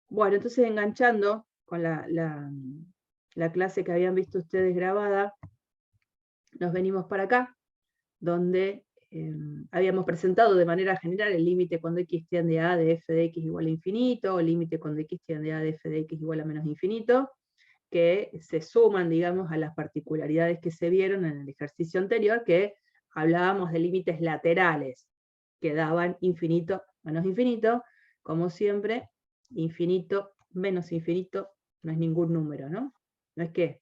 Bueno, entonces enganchando con la clase que habían visto ustedes grabada, nos venimos para acá, donde habíamos presentado de manera general el límite cuando x tiende a de f de x igual a infinito, o el límite cuando x tiende a de f de x igual a menos infinito, que se suman, digamos, a las particularidades que se vieron en el ejercicio anterior, que hablábamos de límites laterales, que daban infinito menos infinito, como siempre, infinito menos infinito no es ningún número, ¿no? No es que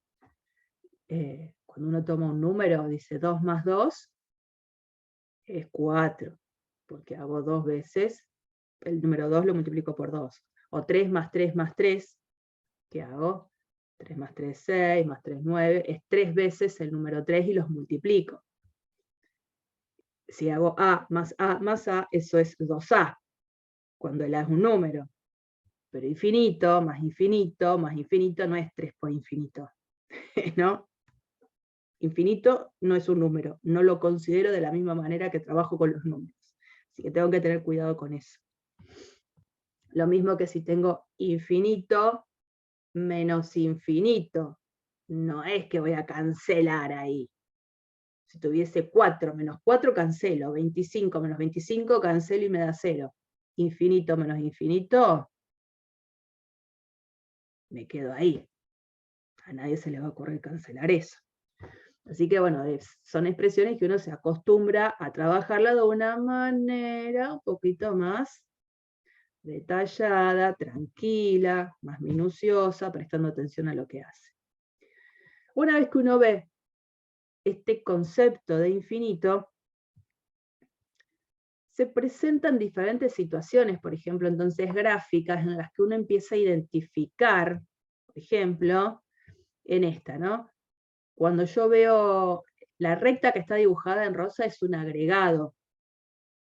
cuando uno toma un número, dice 2 más 2 es 4, porque hago 2 veces, el número 2 lo multiplico por 2. O 3 más 3 más 3, ¿qué hago? 3 más 3, 6, más 3, 9, es 3 veces el número 3 y los multiplico. Si hago A más A más A, eso es 2A, cuando el A es un número. Pero infinito más infinito más infinito no es 3 por infinito, ¿no? Infinito no es un número, no lo considero de la misma manera que trabajo con los números. Así que tengo que tener cuidado con eso. Lo mismo que si tengo infinito menos infinito. No es que voy a cancelar ahí. Si tuviese 4 menos 4, cancelo. 25 menos 25, cancelo y me da 0. Infinito menos infinito, me quedo ahí. A nadie se le va a ocurrir cancelar eso. Así que bueno, son expresiones que uno se acostumbra a trabajarla de una manera un poquito más detallada, tranquila, más minuciosa, prestando atención a lo que hace. Una vez que uno ve este concepto de infinito, se presentan diferentes situaciones, por ejemplo, entonces gráficas en las que uno empieza a identificar, por ejemplo, en esta, ¿no? Cuando yo veo la recta que está dibujada en rosa es un agregado,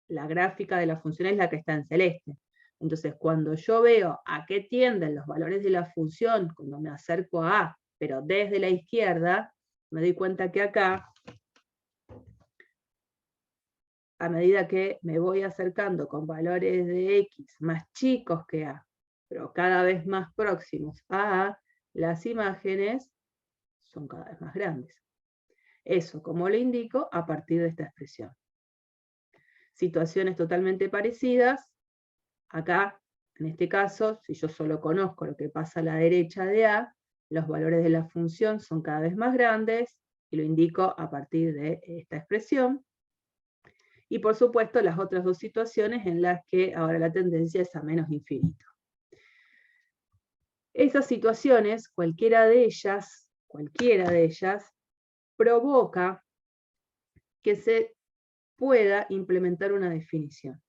la gráfica de la función es la que está en celeste. Entonces, cuando yo veo a qué tienden los valores de la función, cuando me acerco a A, pero desde la izquierda, me doy cuenta que acá, a medida que me voy acercando con valores de x más chicos que A, pero cada vez más próximos a A, las imágenes son cada vez más grandes. Eso, como lo indico, a partir de esta expresión. Situaciones totalmente parecidas, acá, en este caso, si yo solo conozco lo que pasa a la derecha de A, los valores de la función son cada vez más grandes, y lo indico a partir de esta expresión. Y por supuesto las otras dos situaciones en las que ahora la tendencia es a menos infinito. Esas situaciones, cualquiera de ellas, provoca que se pueda implementar una definición.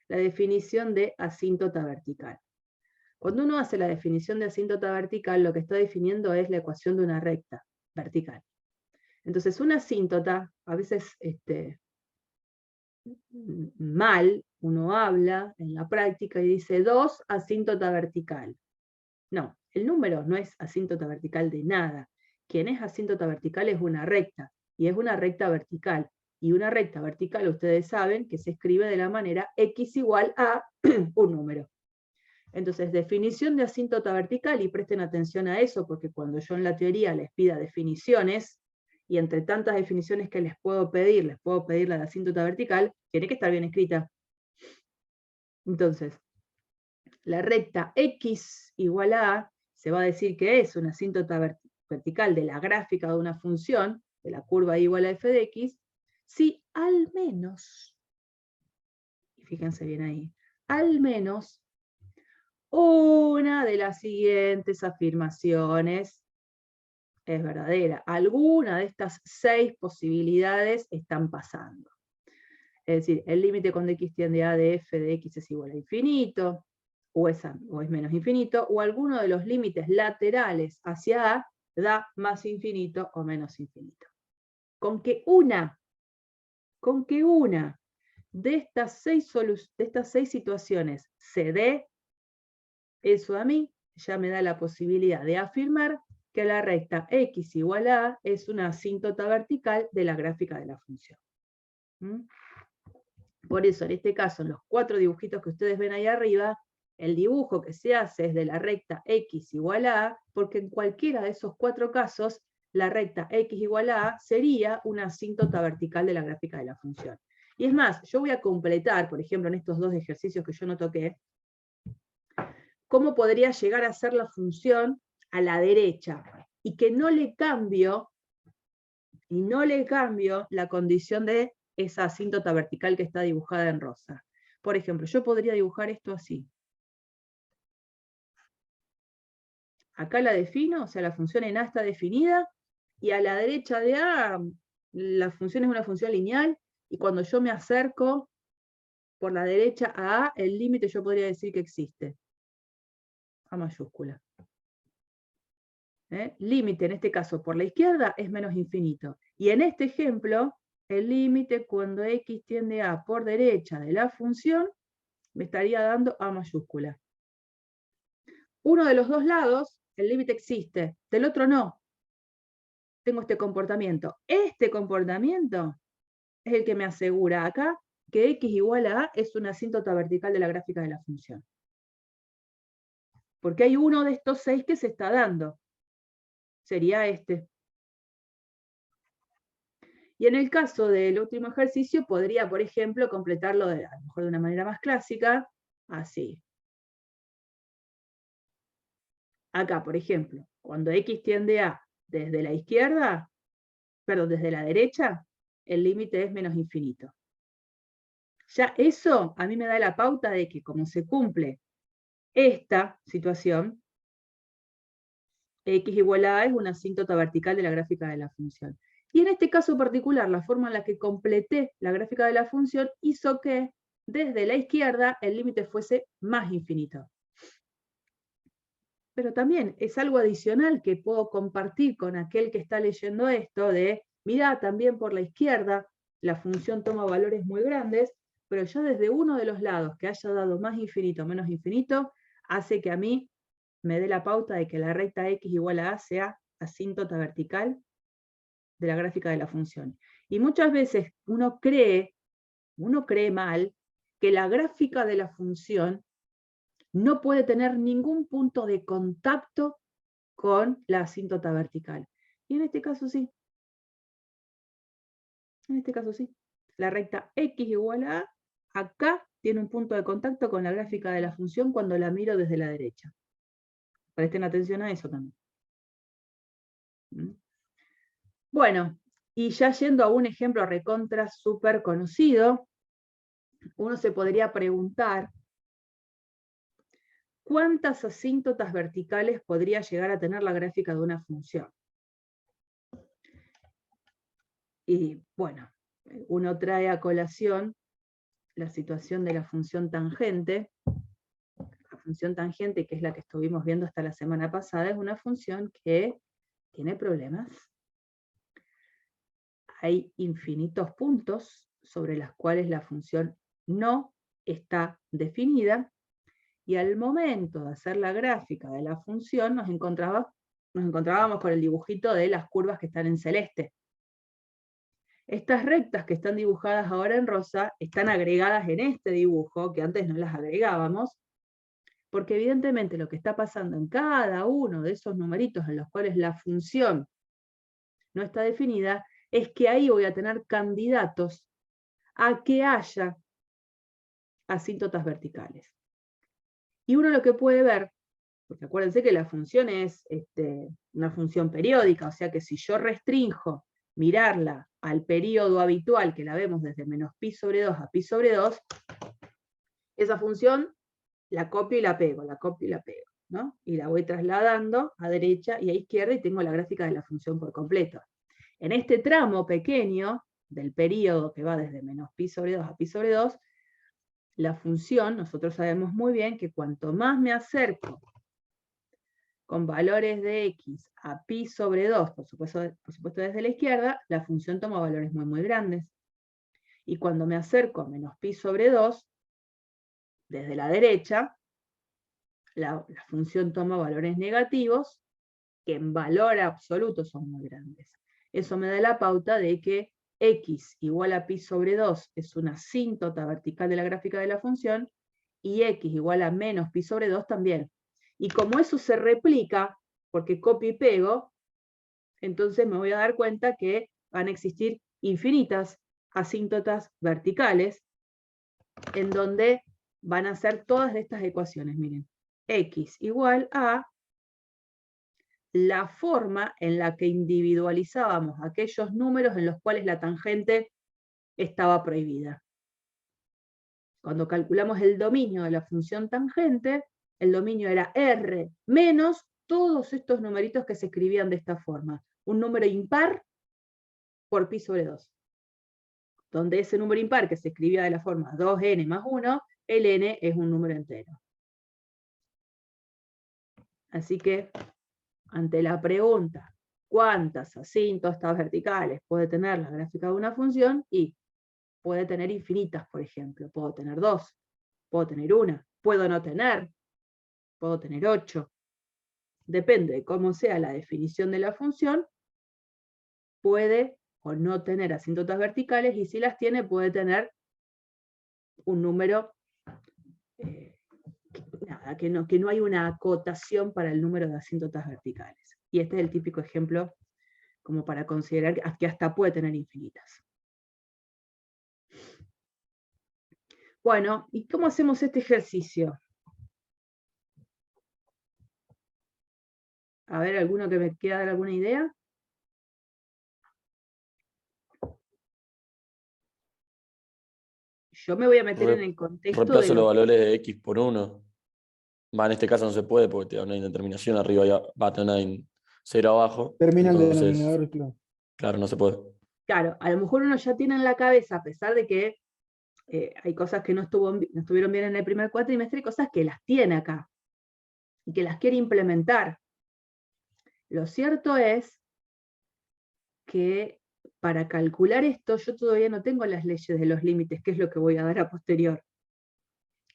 La definición de asíntota vertical. Cuando uno hace la definición de asíntota vertical, lo que está definiendo es la ecuación de una recta vertical. Entonces, una asíntota, a veces mal, uno habla en la práctica y dice 2 asíntota vertical. No, el número no es asíntota vertical de nada. Quien es asíntota vertical es una recta, y es una recta vertical. Y una recta vertical, ustedes saben, que se escribe de la manera x igual a un número. Entonces, definición de asíntota vertical, y presten atención a eso, porque cuando yo en la teoría les pida definiciones, y entre tantas definiciones que les puedo pedir la de asíntota vertical, tiene que estar bien escrita. Entonces, la recta x igual a, se va a decir que es una asíntota vertical de la gráfica de una función, de la curva igual a f de x, si al menos, y fíjense bien ahí, al menos una de las siguientes afirmaciones es verdadera. Alguna de estas 6 posibilidades están pasando. Es decir, el límite cuando x tiende a de f de x es igual a infinito, o es menos infinito, o alguno de los límites laterales hacia A da más infinito o menos infinito. Con que una de estas 6 situaciones se dé, eso a mí ya me da la posibilidad de afirmar que la recta x igual a A es una asíntota vertical de la gráfica de la función. Por eso, en este caso, en los 4 dibujitos que ustedes ven ahí arriba, el dibujo que se hace es de la recta x igual a a, porque en cualquiera de esos 4 casos, la recta x igual a a sería una asíntota vertical de la gráfica de la función. Y es más, yo voy a completar, por ejemplo, en estos 2 ejercicios que yo no toqué, cómo podría llegar a ser la función a la derecha, y que no le cambio la condición de esa asíntota vertical que está dibujada en rosa. Por ejemplo, yo podría dibujar esto así. Acá la defino, o sea, la función en A está definida, y a la derecha de A, la función es una función lineal, y cuando yo me acerco por la derecha a A, el límite yo podría decir que existe. A mayúscula. Límite, en este caso, por la izquierda, es menos infinito. Y en este ejemplo, el límite cuando x tiende a por derecha de la función, me estaría dando A mayúscula. Uno de los dos lados, el límite existe, del otro no. Tengo este comportamiento. Este comportamiento es el que me asegura acá que x igual a A es una asíntota vertical de la gráfica de la función. Porque hay uno de estos 6 que se está dando. Sería este. Y en el caso del último ejercicio, podría, por ejemplo, completarlo a lo mejor de una manera más clásica, así. Acá, por ejemplo, cuando x tiende a desde la izquierda, perdón, desde la derecha, el límite es menos infinito. Ya eso a mí me da la pauta de que como se cumple esta situación, x igual a es una asíntota vertical de la gráfica de la función. Y en este caso particular, la forma en la que completé la gráfica de la función hizo que desde la izquierda el límite fuese más infinito. Pero también es algo adicional que puedo compartir con aquel que está leyendo esto de, mirá, también por la izquierda la función toma valores muy grandes, pero ya desde uno de los lados que haya dado más infinito o menos infinito, hace que a mí me dé la pauta de que la recta x igual a a sea asíntota vertical de la gráfica de la función. Y muchas veces uno cree mal que la gráfica de la función no puede tener ningún punto de contacto con la asíntota vertical. Y en este caso sí. En este caso sí. La recta x igual a a, acá tiene un punto de contacto con la gráfica de la función cuando la miro desde la derecha. Presten atención a eso también. Bueno, y ya yendo a un ejemplo recontra súper conocido, uno se podría preguntar ¿cuántas asíntotas verticales podría llegar a tener la gráfica de una función? Y bueno, uno trae a colación la situación de la función tangente. La función tangente, que es la que estuvimos viendo hasta la semana pasada, es una función que tiene problemas. Hay infinitos puntos sobre los cuales la función no está definida, y al momento de hacer la gráfica de la función nos encontrábamos con el dibujito de las curvas que están en celeste. Estas rectas que están dibujadas ahora en rosa están agregadas en este dibujo, que antes no las agregábamos, porque evidentemente lo que está pasando en cada uno de esos numeritos en los cuales la función no está definida, es que ahí voy a tener candidatos a que haya asíntotas verticales. Y uno lo que puede ver, porque acuérdense que la función es una función periódica, o sea que si yo restrinjo mirarla al periodo habitual, que la vemos desde menos pi sobre 2 a pi sobre 2, esa función la copio y la pego, la copio y la pego, ¿no? Y la voy trasladando a derecha y a izquierda y tengo la gráfica de la función por completo. En este tramo pequeño del periodo que va desde menos pi sobre 2 a pi sobre 2, la función, nosotros sabemos muy bien que cuanto más me acerco con valores de x a pi sobre 2, por supuesto desde la izquierda, la función toma valores muy, muy grandes. Y cuando me acerco a menos pi sobre 2, desde la derecha, la función toma valores negativos, que en valor absoluto son muy grandes. Eso me da la pauta de que x igual a pi sobre 2 es una asíntota vertical de la gráfica de la función, y x igual a menos pi sobre 2 también. Y como eso se replica, porque copio y pego, entonces me voy a dar cuenta que van a existir infinitas asíntotas verticales, en donde van a ser todas de estas ecuaciones. Miren, x igual a la forma en la que individualizábamos aquellos números en los cuales la tangente estaba prohibida. Cuando calculamos el dominio de la función tangente, el dominio era R menos todos estos numeritos que se escribían de esta forma. Un número impar por pi sobre 2. Donde ese número impar que se escribía de la forma 2n más 1, el n es un número entero. Así que, ante la pregunta, ¿cuántas asíntotas verticales puede tener la gráfica de una función? Y puede tener infinitas, por ejemplo. Puedo tener 2, puedo tener 1, puedo no tener, puedo tener 8. Depende de cómo sea la definición de la función, puede o no tener asíntotas verticales, y si las tiene, puede tener un número, que no hay una acotación para el número de asíntotas verticales. Y este es el típico ejemplo como para considerar que hasta puede tener infinitas. Bueno, ¿y cómo hacemos este ejercicio? A ver, ¿alguno que me quiera dar alguna idea? Yo me voy a meter en el contexto de Reemplazo los lo... valores de x por 1. En este caso no se puede porque te da una indeterminación, arriba ya va a tener una 0 abajo. Termina el Entonces, denominador, claro. claro, no se puede. Claro, a lo mejor uno ya tiene en la cabeza, a pesar de que hay cosas que no estuvieron bien en el primer cuatrimestre, y cosas que las tiene acá, y que las quiere implementar. Lo cierto es que para calcular esto, yo todavía no tengo las leyes de los límites, que es lo que voy a dar a posterior.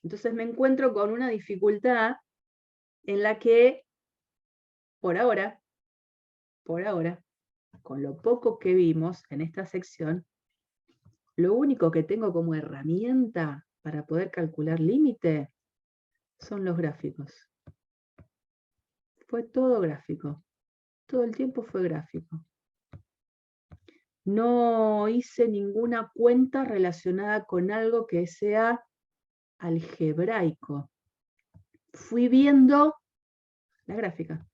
Entonces me encuentro con una dificultad en la que, por ahora, con lo poco que vimos en esta sección, lo único que tengo como herramienta para poder calcular límite son los gráficos. Fue todo gráfico. Todo el tiempo fue gráfico. No hice ninguna cuenta relacionada con algo que sea algebraico. Fui viendo la gráfica.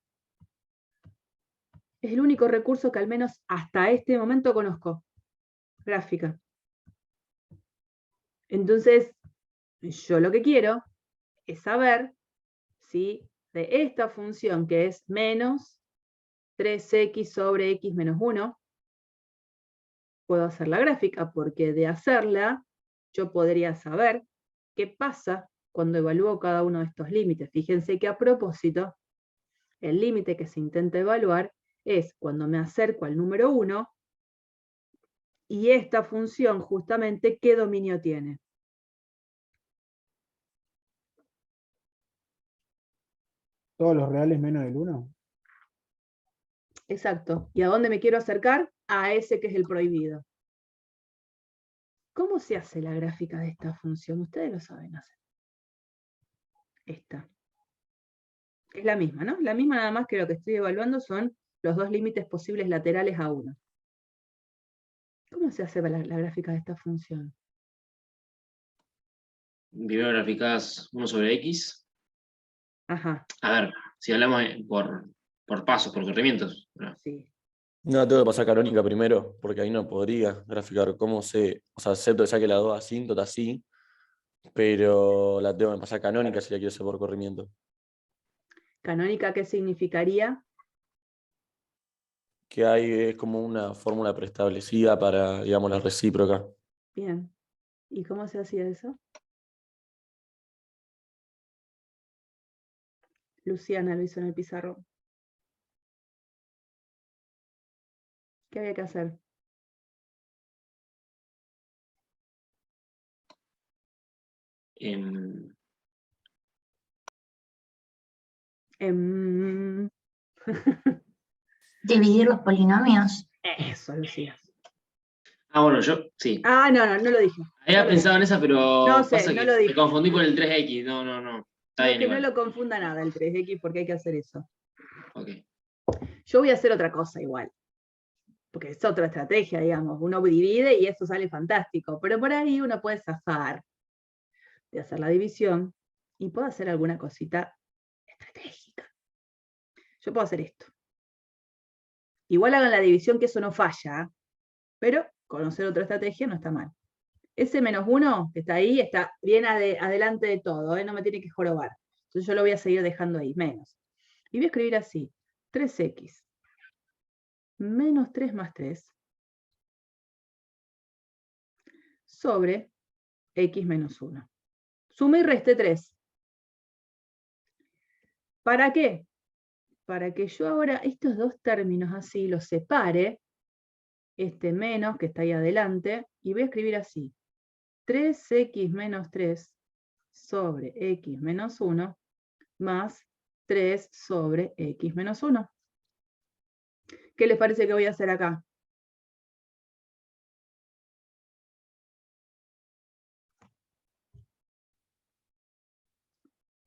Es el único recurso que al menos hasta este momento conozco. Gráfica. Entonces, yo lo que quiero es saber si de esta función, que es menos 3x sobre x menos 1, puedo hacer la gráfica, porque de hacerla yo podría saber qué pasa cuando evalúo cada uno de estos límites. Fíjense que a propósito, el límite que se intenta evaluar es cuando me acerco al número 1, y esta función justamente, ¿qué dominio tiene? Todos los reales menos el 1. Exacto. ¿Y a dónde me quiero acercar? A ese que es el prohibido. ¿Cómo se hace la gráfica de esta función? Ustedes lo saben hacer. Esta. Es la misma, ¿no? La misma, nada más que lo que estoy evaluando son los dos límites posibles laterales a 1. ¿Cómo se hace la gráfica de esta función? Primero graficás 1 sobre x. Ajá, A ver, si hablamos por pasos, por corrimientos, ¿no? sí. No, tengo que pasar canónica primero, porque ahí no podría graficar cómo se... O sea, acepto que saque las dos asíntotas, sí, pero la tengo que pasar canónica si la quiero hacer por corrimiento. ¿Canónica qué significaría? Que hay es como una fórmula preestablecida para, digamos, la recíproca. Bien. ¿Y cómo se hacía eso? Luciana lo hizo en el pizarrón. ¿Qué había que hacer? Dividir los polinomios. Eso, Lucía. Ah, bueno, yo sí. Ah, no lo dije. Había No lo pensado en dije. esa, pero No sé, pasa no que lo me dije. confundí con el 3X. No. Está No, bien que no igual. lo confunda nada el 3X porque hay que hacer eso. Ok. Yo voy a hacer otra cosa igual, porque es otra estrategia, digamos. Uno divide y eso sale fantástico, pero por ahí uno puede zafar de hacer la división y puedo hacer alguna cosita estratégica. Yo puedo hacer esto. Igual hagan la división que eso no falla, pero conocer otra estrategia no está mal. Ese -1 que está ahí está bien adelante de todo, no me tiene que jorobar. Entonces yo lo voy a seguir dejando ahí, menos. Y voy a escribir así, 3x menos 3 más 3 sobre x menos 1. Sume y reste 3. ¿Para qué? Para que yo ahora estos dos términos así los separe, este menos que está ahí adelante, y voy a escribir así, 3x menos 3 sobre x menos 1 más 3 sobre x menos 1. ¿Qué les parece que voy a hacer acá?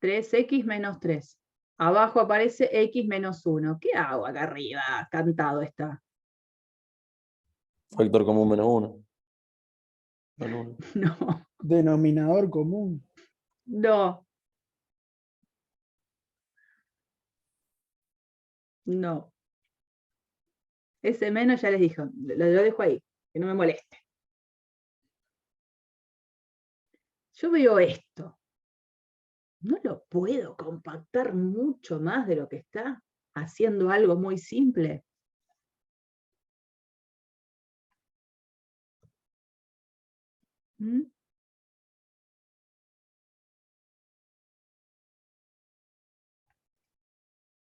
(3x menos 3). Abajo aparece x menos 1. ¿Qué hago acá arriba? Cantado está. Factor común -1. No, Denominador común. no. No. Ese menos ya les dije, lo dejo ahí, que no me moleste. Yo veo esto. ¿No lo puedo compactar mucho más de lo que está? Haciendo algo muy simple. ¿Mm?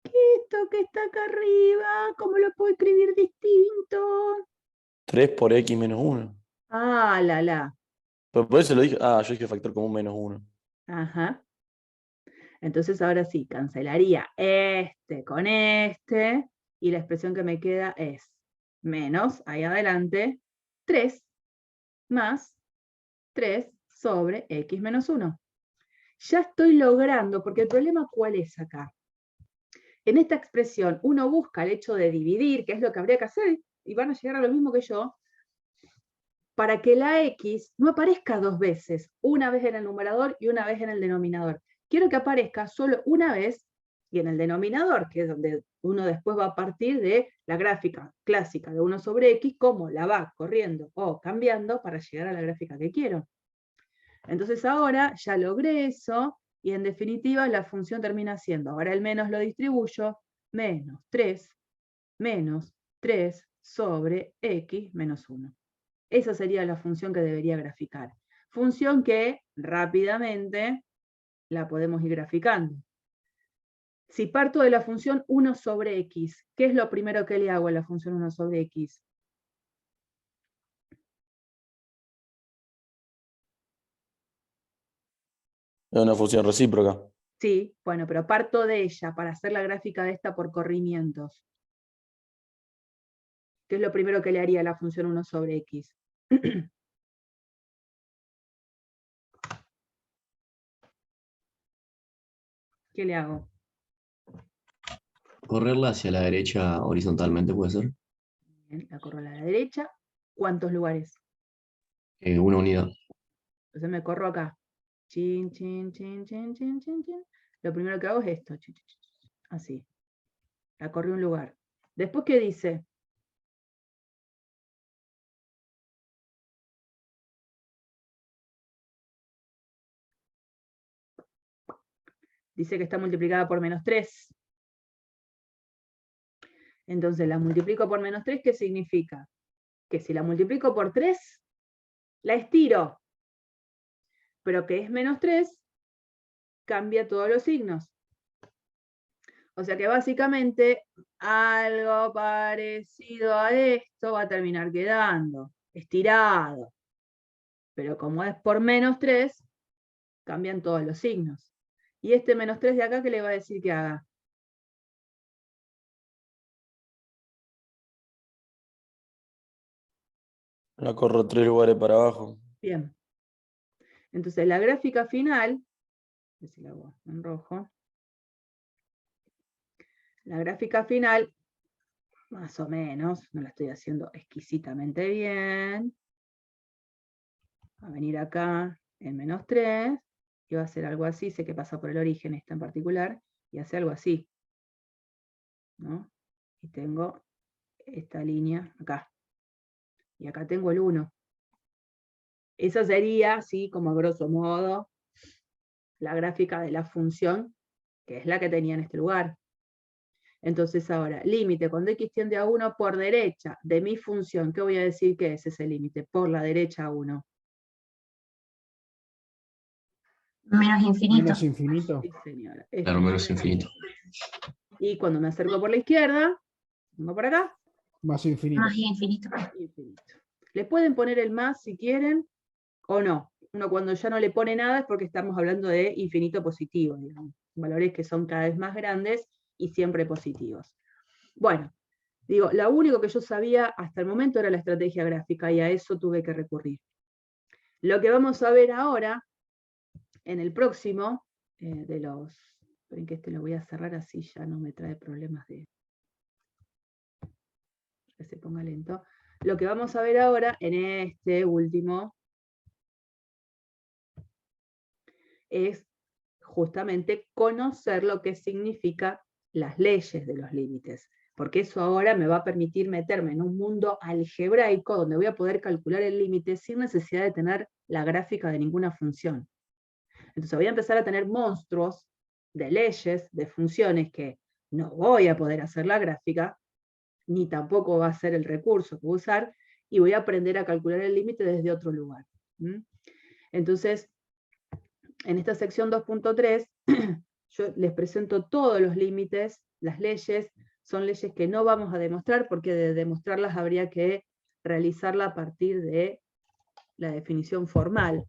Esto que está acá arriba, ¿cómo lo puedo escribir distinto? 3 por x menos 1. Ah, la. Pero por eso lo dije. Ah, yo dije factor común -1. Ajá. Entonces ahora sí, cancelaría este con este, y la expresión que me queda es menos, ahí adelante, 3 más 3 sobre x menos 1. Ya estoy logrando, porque el problema ¿cuál es acá? En esta expresión uno busca el hecho de dividir, que es lo que habría que hacer, y van a llegar a lo mismo que yo, para que la x no aparezca dos veces, una vez en el numerador y una vez en el denominador. Quiero que aparezca solo una vez y en el denominador, que es donde uno después va a partir de la gráfica clásica de 1 sobre x, cómo la va corriendo o cambiando para llegar a la gráfica que quiero. Entonces ahora ya logré eso, y en definitiva la función termina siendo, ahora el menos lo distribuyo, menos 3 sobre x menos 1. Esa sería la función que debería graficar. Función que rápidamente la podemos ir graficando. Si parto de la función 1 sobre x, ¿qué es lo primero que le hago a la función 1 sobre x? Es una función recíproca. Sí, bueno, pero parto de ella para hacer la gráfica de esta por corrimientos. ¿Qué es lo primero que le haría a la función 1 sobre x? ¿Qué le hago? Correrla hacia la derecha horizontalmente puede ser. Bien, la corro a la derecha. ¿Cuántos lugares? Una unidad. Entonces me corro acá. Chin. Lo primero que hago es esto. Así. La corrí un lugar. Después, ¿qué dice? Dice que está multiplicada por -3. Entonces la multiplico por -3, ¿qué significa? Que si la multiplico por 3, la estiro. Pero que es -3, cambia todos los signos. O sea que básicamente algo parecido a esto va a terminar quedando estirado. Pero como es por -3, cambian todos los signos. Y este -3 de acá, ¿qué le va a decir que haga? La corro 3 lugares para abajo. Bien. Entonces la gráfica final, a ver si la hago en rojo. La gráfica final, más o menos, no la estoy haciendo exquisitamente bien. Va a venir acá en -3, y va a hacer algo así, sé que pasa por el origen esta en particular, y hace algo así, ¿no? Y tengo esta línea acá. Y acá tengo el 1. Esa sería, así como a grosso modo, la gráfica de la función, que es la que tenía en este lugar. Entonces ahora, límite cuando x tiende a 1 por derecha de mi función, ¿qué voy a decir que es ese límite? Por la derecha a 1. Menos infinito. Menos infinito. Sí, señora. Claro, menos infinito. Y cuando me acerco por la izquierda, vengo por acá, Más infinito. Más infinito. infinito. Le pueden poner el más si quieren, o no. Uno cuando ya no le pone nada es porque estamos hablando de infinito positivo, digamos. Valores que son cada vez más grandes y siempre positivos. Bueno, digo, lo único que yo sabía hasta el momento era la estrategia gráfica y a eso tuve que recurrir. Lo que vamos a ver ahora, en el próximo, de los... Esperen que este lo voy a cerrar así ya no me trae problemas de... que se ponga lento. Lo que vamos a ver ahora, en este último, es justamente conocer lo que significa las leyes de los límites, porque eso ahora me va a permitir meterme en un mundo algebraico donde voy a poder calcular el límite sin necesidad de tener la gráfica de ninguna función. Entonces voy a empezar a tener monstruos de leyes, de funciones que no voy a poder hacer la gráfica, ni tampoco va a ser el recurso que voy a usar, y voy a aprender a calcular el límite desde otro lugar. Entonces, en esta sección 2.3, yo les presento todos los límites, las leyes, son leyes que no vamos a demostrar, porque de demostrarlas habría que realizarla a partir de la definición formal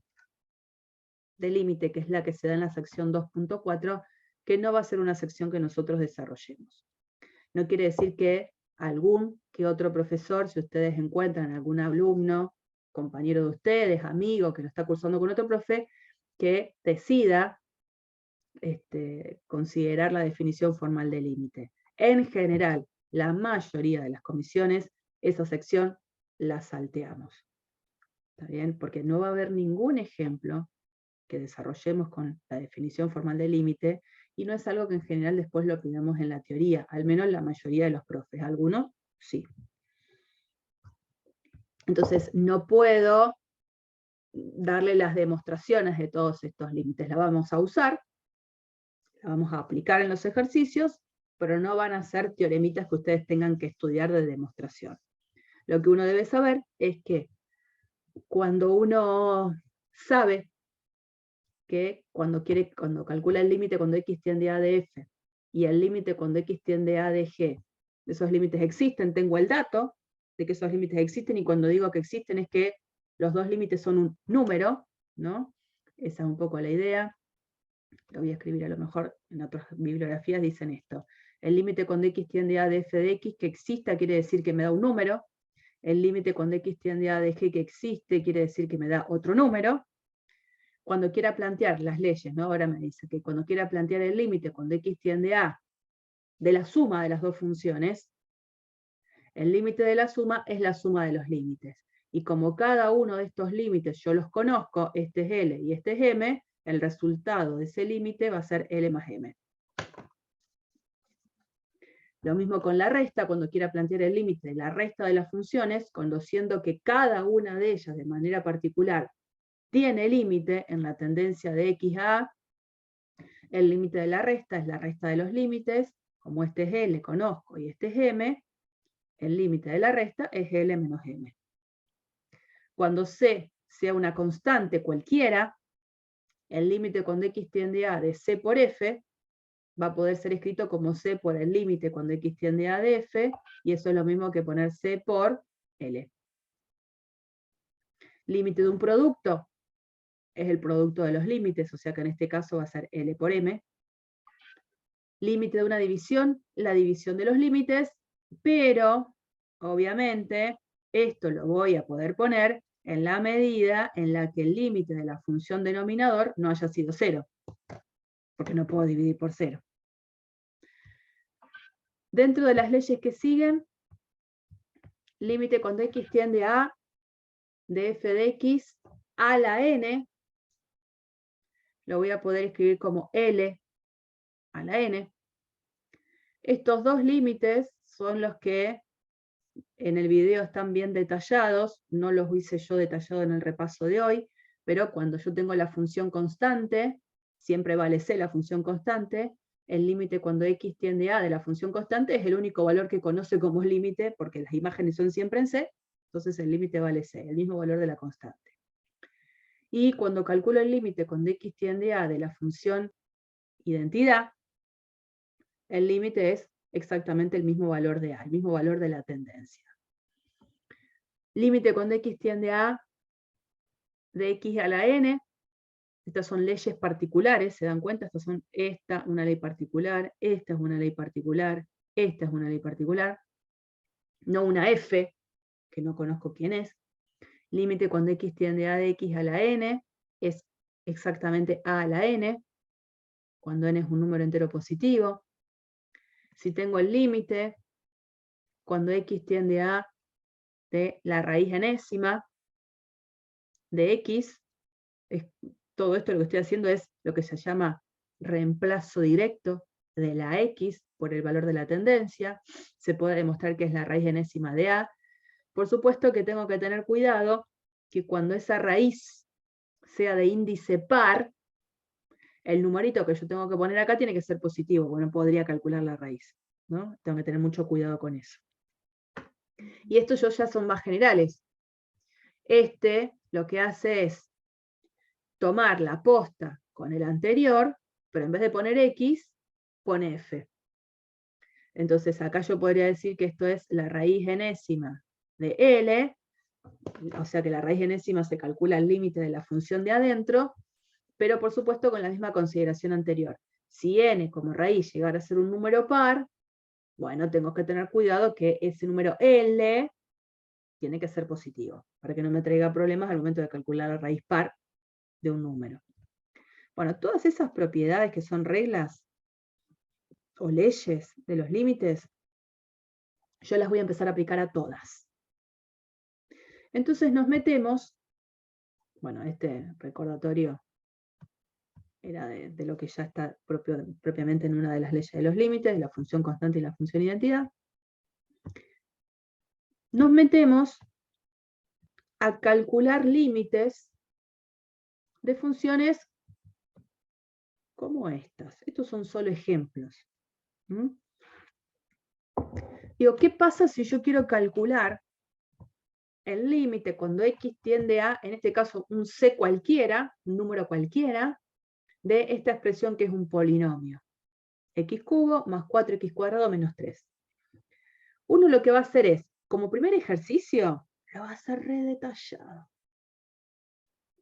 de límite, que es la que se da en la sección 2.4, que no va a ser una sección que nosotros desarrollemos. No quiere decir que algún que otro profesor, si ustedes encuentran algún alumno, compañero de ustedes, amigo, que lo está cursando con otro profe, que decida considerar la definición formal de límite. En general, la mayoría de las comisiones, esa sección la salteamos. ¿Está bien? Porque no va a haber ningún ejemplo que desarrollemos con la definición formal de límite, y no es algo que en general después lo pidamos en la teoría, al menos la mayoría de los profes, algunos sí. Entonces no puedo darle las demostraciones de todos estos límites, la vamos a usar, la vamos a aplicar en los ejercicios, pero no van a ser teoremitas que ustedes tengan que estudiar de demostración. Lo que uno debe saber es que cuando uno sabe que cuando calcula el límite cuando x tiende a de f, y el límite cuando x tiende a de g, esos límites existen, tengo el dato de que esos límites existen, y cuando digo que existen es que los dos límites son un número, ¿no? Esa es un poco la idea. Lo voy a escribir a lo mejor en otras bibliografías, dicen esto. El límite cuando x tiende a de f de x, que exista, quiere decir que me da un número. El límite cuando x tiende a de g, que existe, quiere decir que me da otro número. Cuando quiera plantear las leyes, ¿no? Ahora me dice que cuando quiera plantear el límite cuando x tiende a de la suma de las dos funciones, el límite de la suma es la suma de los límites. Y como cada uno de estos límites yo los conozco, este es L y este es M, el resultado de ese límite va a ser L más M. Lo mismo con la resta, cuando quiera plantear el límite de la resta de las funciones, conociendo que cada una de ellas de manera particular tiene límite en la tendencia de x a A, el límite de la resta es la resta de los límites, como este es L, conozco, y este es M, el límite de la resta es L menos M. Cuando C sea una constante cualquiera, el límite cuando x tiende a de C por F va a poder ser escrito como C por el límite cuando x tiende a de F, y eso es lo mismo que poner C por L. Límite de un producto es el producto de los límites, o sea que en este caso va a ser L por M. Límite de una división, la división de los límites, pero, obviamente, Esto lo voy a poder poner en la medida en la que el límite de la función denominador no haya sido 0, porque no puedo dividir por 0. Dentro de las leyes que siguen, límite cuando x tiende a de f de x a la n, lo voy a poder escribir como L a la n. Estos dos límites son los que en el video están bien detallados, no los hice yo detallado en el repaso de hoy, pero cuando yo tengo la función constante, siempre vale C la función constante, el límite cuando x tiende a de la función constante es el único valor que conoce como límite, porque las imágenes son siempre en C, entonces el límite vale C, el mismo valor de la constante. Y cuando calculo el límite cuando x tiende a de la función identidad, el límite es exactamente el mismo valor de A, el mismo valor de la tendencia. Límite cuando x tiende a de x a la n, estas son leyes particulares, ¿se dan cuenta? Estas son una ley particular, esta es una ley particular, esta es una ley particular, no una f, que no conozco quién es. Límite cuando x tiende a de x a la n, es exactamente a la n, cuando n es un número entero positivo. Si tengo el límite, cuando x tiende a de la raíz enésima de x, todo esto lo que estoy haciendo es lo que se llama reemplazo directo de la x por el valor de la tendencia. Se puede demostrar que es la raíz enésima de a. Por supuesto que tengo que tener cuidado que cuando esa raíz sea de índice par, el numerito que yo tengo que poner acá tiene que ser positivo, porque no podría calcular la raíz, ¿no? Tengo que tener mucho cuidado con eso. Y estos ya son más generales. Lo que hace es tomar la posta con el anterior, pero en vez de poner x, pone f. Entonces acá yo podría decir que esto es la raíz enésima de L, o sea que la raíz enésima se calcula el límite de la función de adentro, pero por supuesto con la misma consideración anterior. Si n como raíz llegara a ser un número par, bueno, tengo que tener cuidado que ese número L tiene que ser positivo, para que no me traiga problemas al momento de calcular la raíz par de un número. Bueno, todas esas propiedades que son reglas o leyes de los límites, yo las voy a empezar a aplicar a todas. Entonces nos metemos, bueno, este recordatorio era de lo que ya está propiamente en una de las leyes de los límites, de la función constante y la función identidad. Nos metemos a calcular límites de funciones como estas. Estos son solo ejemplos. Digo, ¿qué pasa si yo quiero calcular el límite cuando x tiende a, en este caso, un c cualquiera, un número cualquiera, de esta expresión que es un polinomio? X cubo más 4x cuadrado menos 3. Uno lo que va a hacer es, como primer ejercicio, lo va a hacer re detallado.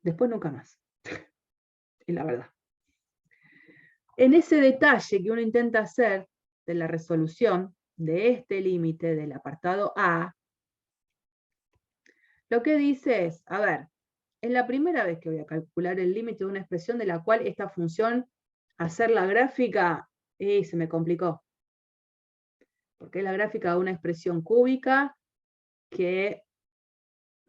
Después nunca más. Es la verdad. En ese detalle que uno intenta hacer de la resolución de este límite del apartado A, lo que dice es, a ver, es la primera vez que voy a calcular el límite de una expresión de la cual esta función, hacer la gráfica, se me complicó. Porque es la gráfica de una expresión cúbica que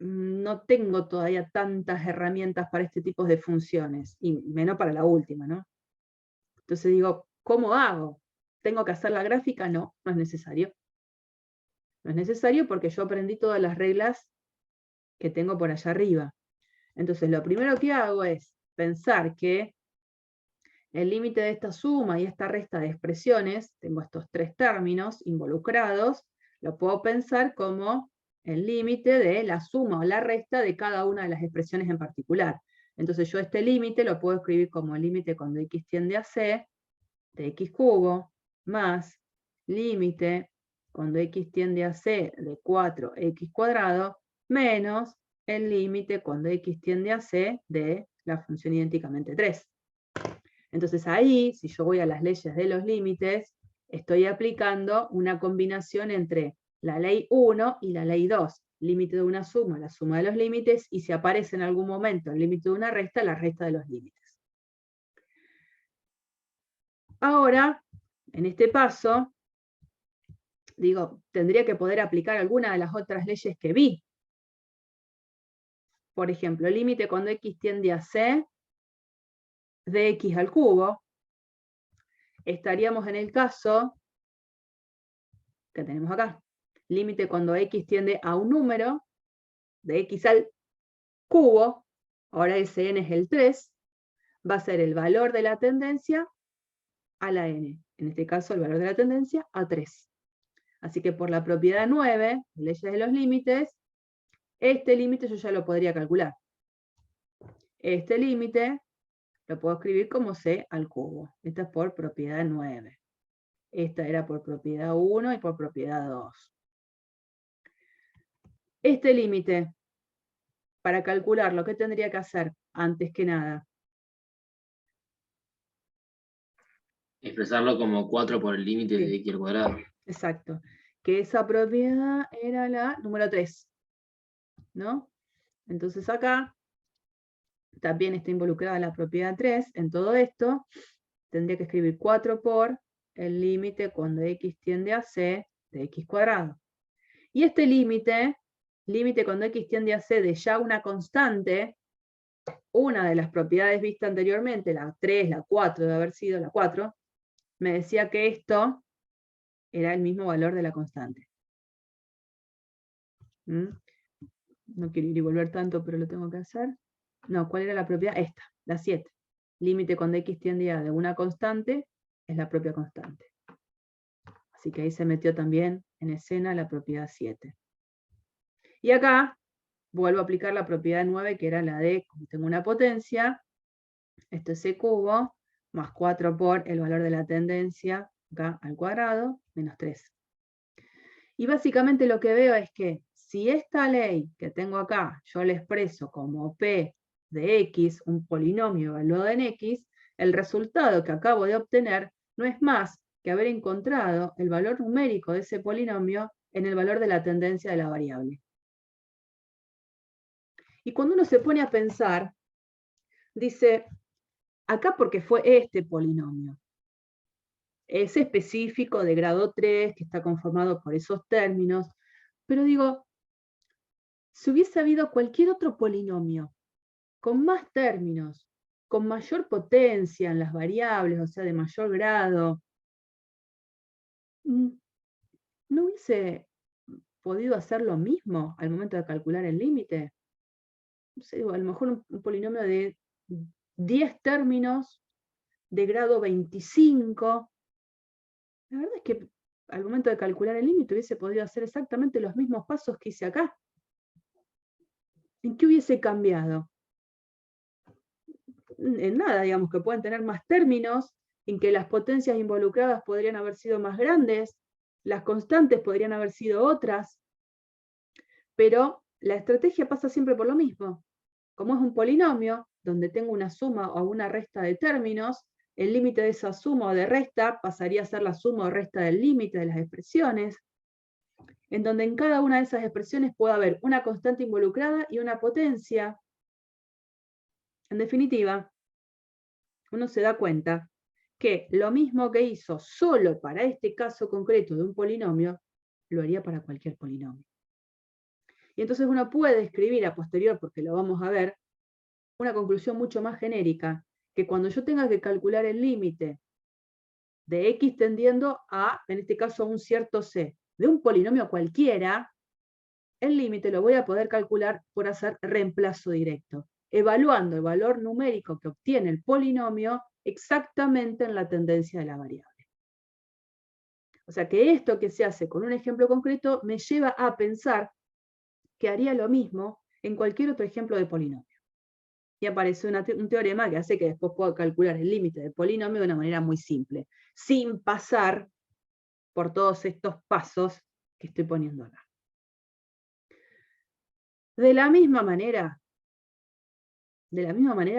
no tengo todavía tantas herramientas para este tipo de funciones, y menos para la última, ¿no? Entonces digo, ¿cómo hago? ¿Tengo que hacer la gráfica? No, no es necesario. No es necesario porque yo aprendí todas las reglas que tengo por allá arriba. Entonces lo primero que hago es pensar que el límite de esta suma y esta resta de expresiones, tengo estos tres términos involucrados, lo puedo pensar como el límite de la suma o la resta de cada una de las expresiones en particular. Entonces yo este límite lo puedo escribir como el límite cuando x tiende a c de x cubo más límite cuando x tiende a c de 4x cuadrado menos el límite cuando x tiende a c de la función idénticamente 3. Entonces ahí, si yo voy a las leyes de los límites, estoy aplicando una combinación entre la ley 1 y la ley 2. límite de una suma, la suma de los límites, y si aparece en algún momento el límite de una resta, la resta de los límites. Ahora, en este paso, digo, tendría que poder aplicar alguna de las otras leyes que vi. Por ejemplo, límite cuando x tiende a c de x al cubo. Estaríamos en el caso que tenemos acá. Límite cuando x tiende a un número de x al cubo. Ahora ese n es el 3. Va a ser el valor de la tendencia a la n. En este caso, el valor de la tendencia a 3. Así que por la propiedad 9, leyes de los límites, este límite yo ya lo podría calcular. Este límite lo puedo escribir como c al cubo. Esta es por propiedad 9. Esta era por propiedad 1 y por propiedad 2. Este límite, para calcularlo, ¿qué tendría que hacer antes que nada? Expresarlo como 4 por el límite Sí. de x al cuadrado. Exacto. Que esa propiedad era la número 3. ¿No? Entonces acá también está involucrada la propiedad 3 en todo esto. Tendría que escribir 4 por el límite cuando x tiende a c de x cuadrado. Y este límite cuando x tiende a c de ya una constante, una de las propiedades vistas anteriormente, la 3, la 4, debe haber sido la 4, me decía que esto era el mismo valor de la constante. No quiero ir y volver tanto, pero lo tengo que hacer. No, ¿cuál era la propiedad? Esta, la 7. Límite cuando x tiende a de una constante, es la propia constante. Así que ahí se metió también en escena la propiedad 7. Y acá vuelvo a aplicar la propiedad 9, que era la de, como tengo una potencia, esto es c cubo, más 4 por el valor de la tendencia, acá al cuadrado, menos 3. Y básicamente lo que veo es que si esta ley que tengo acá, yo la expreso como p de x, un polinomio evaluado en x, el resultado que acabo de obtener no es más que haber encontrado el valor numérico de ese polinomio en el valor de la tendencia de la variable. Y cuando uno se pone a pensar, dice, acá porque fue este polinomio. Es específico de grado 3, que está conformado por esos términos, pero digo, si hubiese habido cualquier otro polinomio con más términos, con mayor potencia en las variables, o sea, de mayor grado, ¿no hubiese podido hacer lo mismo al momento de calcular el límite? No sé, a lo mejor un polinomio de 10 términos de grado 25. La verdad es que al momento de calcular el límite hubiese podido hacer exactamente los mismos pasos que hice acá. ¿En qué hubiese cambiado? En nada, digamos, que pueden tener más términos, en que las potencias involucradas podrían haber sido más grandes, las constantes podrían haber sido otras, pero la estrategia pasa siempre por lo mismo. Como es un polinomio, donde tengo una suma o una resta de términos, el límite de esa suma o de resta pasaría a ser la suma o resta del límite de las expresiones, en donde en cada una de esas expresiones puede haber una constante involucrada y una potencia. En definitiva, uno se da cuenta que lo mismo que hizo solo para este caso concreto de un polinomio, lo haría para cualquier polinomio. Y entonces uno puede escribir a posterior, porque lo vamos a ver, una conclusión mucho más genérica, que cuando yo tenga que calcular el límite de x tendiendo a, en este caso, a un cierto c, de un polinomio cualquiera, el límite lo voy a poder calcular por hacer reemplazo directo, evaluando el valor numérico que obtiene el polinomio exactamente en la tendencia de la variable. O sea que esto que se hace con un ejemplo concreto me lleva a pensar que haría lo mismo en cualquier otro ejemplo de polinomio. Y aparece un teorema que hace que después pueda calcular el límite del polinomio de una manera muy simple, sin pasar por todos estos pasos que estoy poniendo acá. De la misma manera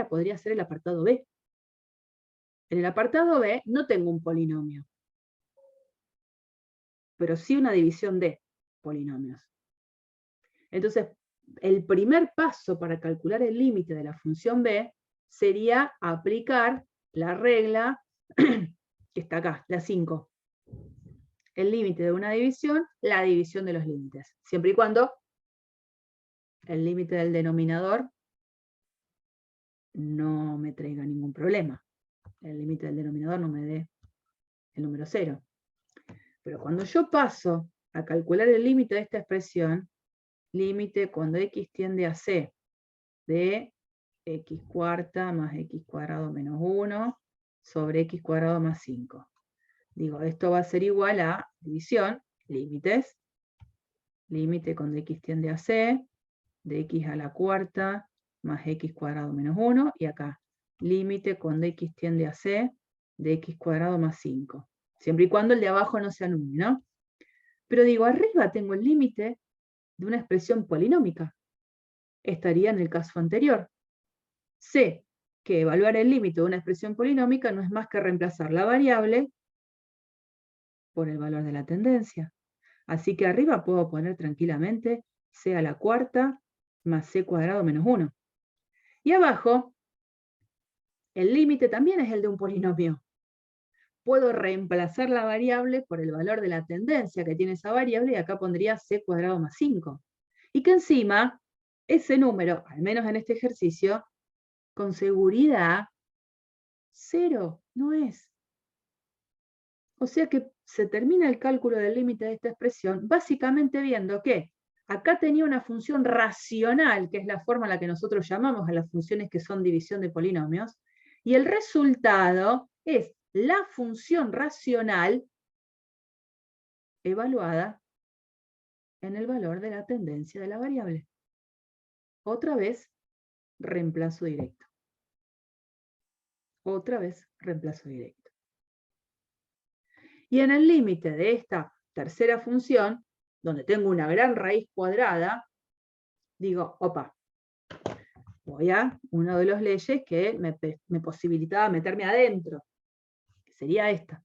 podría ser el apartado B. En el apartado B no tengo un polinomio, pero sí una división de polinomios. Entonces, el primer paso para calcular el límite de la función b sería aplicar la regla que está acá, la 5. El límite de una división, la división de los límites. Siempre y cuando el límite del denominador no me traiga ningún problema. El límite del denominador no me dé el número 0. Pero cuando yo paso a calcular el límite de esta expresión, límite cuando x tiende a c de x cuarta más x cuadrado menos 1 sobre x cuadrado más 5. Digo, esto va a ser igual a división, límites, límite cuando x tiende a c de x a la cuarta más x cuadrado menos 1, y acá, límite cuando x tiende a c de x cuadrado más 5. Siempre y cuando el de abajo no se anule, ¿no? Pero digo, arriba tengo el límite de una expresión polinómica. Estaría en el caso anterior. Sé que evaluar el límite de una expresión polinómica no es más que reemplazar la variable por el valor de la tendencia. Así que arriba puedo poner tranquilamente c a la cuarta más c cuadrado menos 1. Y abajo, el límite también es el de un polinomio. Puedo reemplazar la variable por el valor de la tendencia que tiene esa variable, y acá pondría c cuadrado más 5. Y que encima, ese número, al menos en este ejercicio, con seguridad, 0 no es. O sea que se termina el cálculo del límite de esta expresión básicamente viendo que acá tenía una función racional, que es la forma en la que nosotros llamamos a las funciones que son división de polinomios, y el resultado es la función racional evaluada en el valor de la tendencia de la variable. Otra vez, reemplazo directo. Otra vez, reemplazo directo. Y en el límite de esta tercera función, donde tengo una gran raíz cuadrada, digo, opa, voy a una de las leyes que me posibilitaba meterme adentro, que sería esta.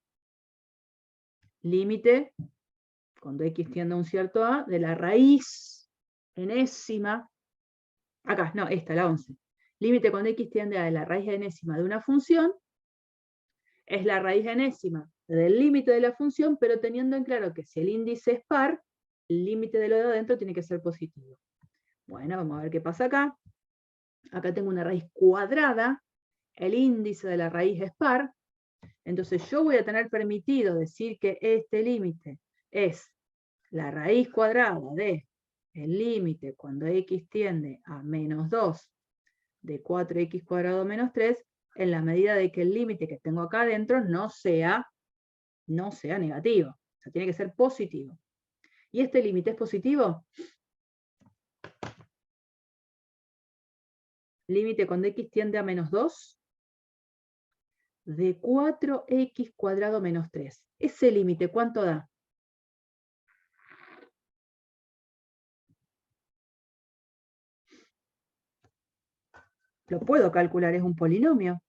Límite, cuando x tiende a un cierto a, de la raíz enésima, acá, no, esta, la 11. Límite cuando x tiende a de la raíz enésima de una función, es la raíz enésima del límite de la función, pero teniendo en claro que si el índice es par, el límite de lo de adentro tiene que ser positivo. Bueno, vamos a ver qué pasa acá. Acá tengo una raíz cuadrada, el índice de la raíz es par, entonces yo voy a tener permitido decir que este límite es la raíz cuadrada de el límite cuando x tiende a menos 2 de 4x cuadrado menos 3, en la medida de que el límite que tengo acá adentro no sea negativo. O sea, tiene que ser positivo. ¿Y este límite es positivo? Límite cuando x tiende a menos 2 de 4x cuadrado menos 3. Ese límite, ¿cuánto da? Lo puedo calcular, es un polinomio.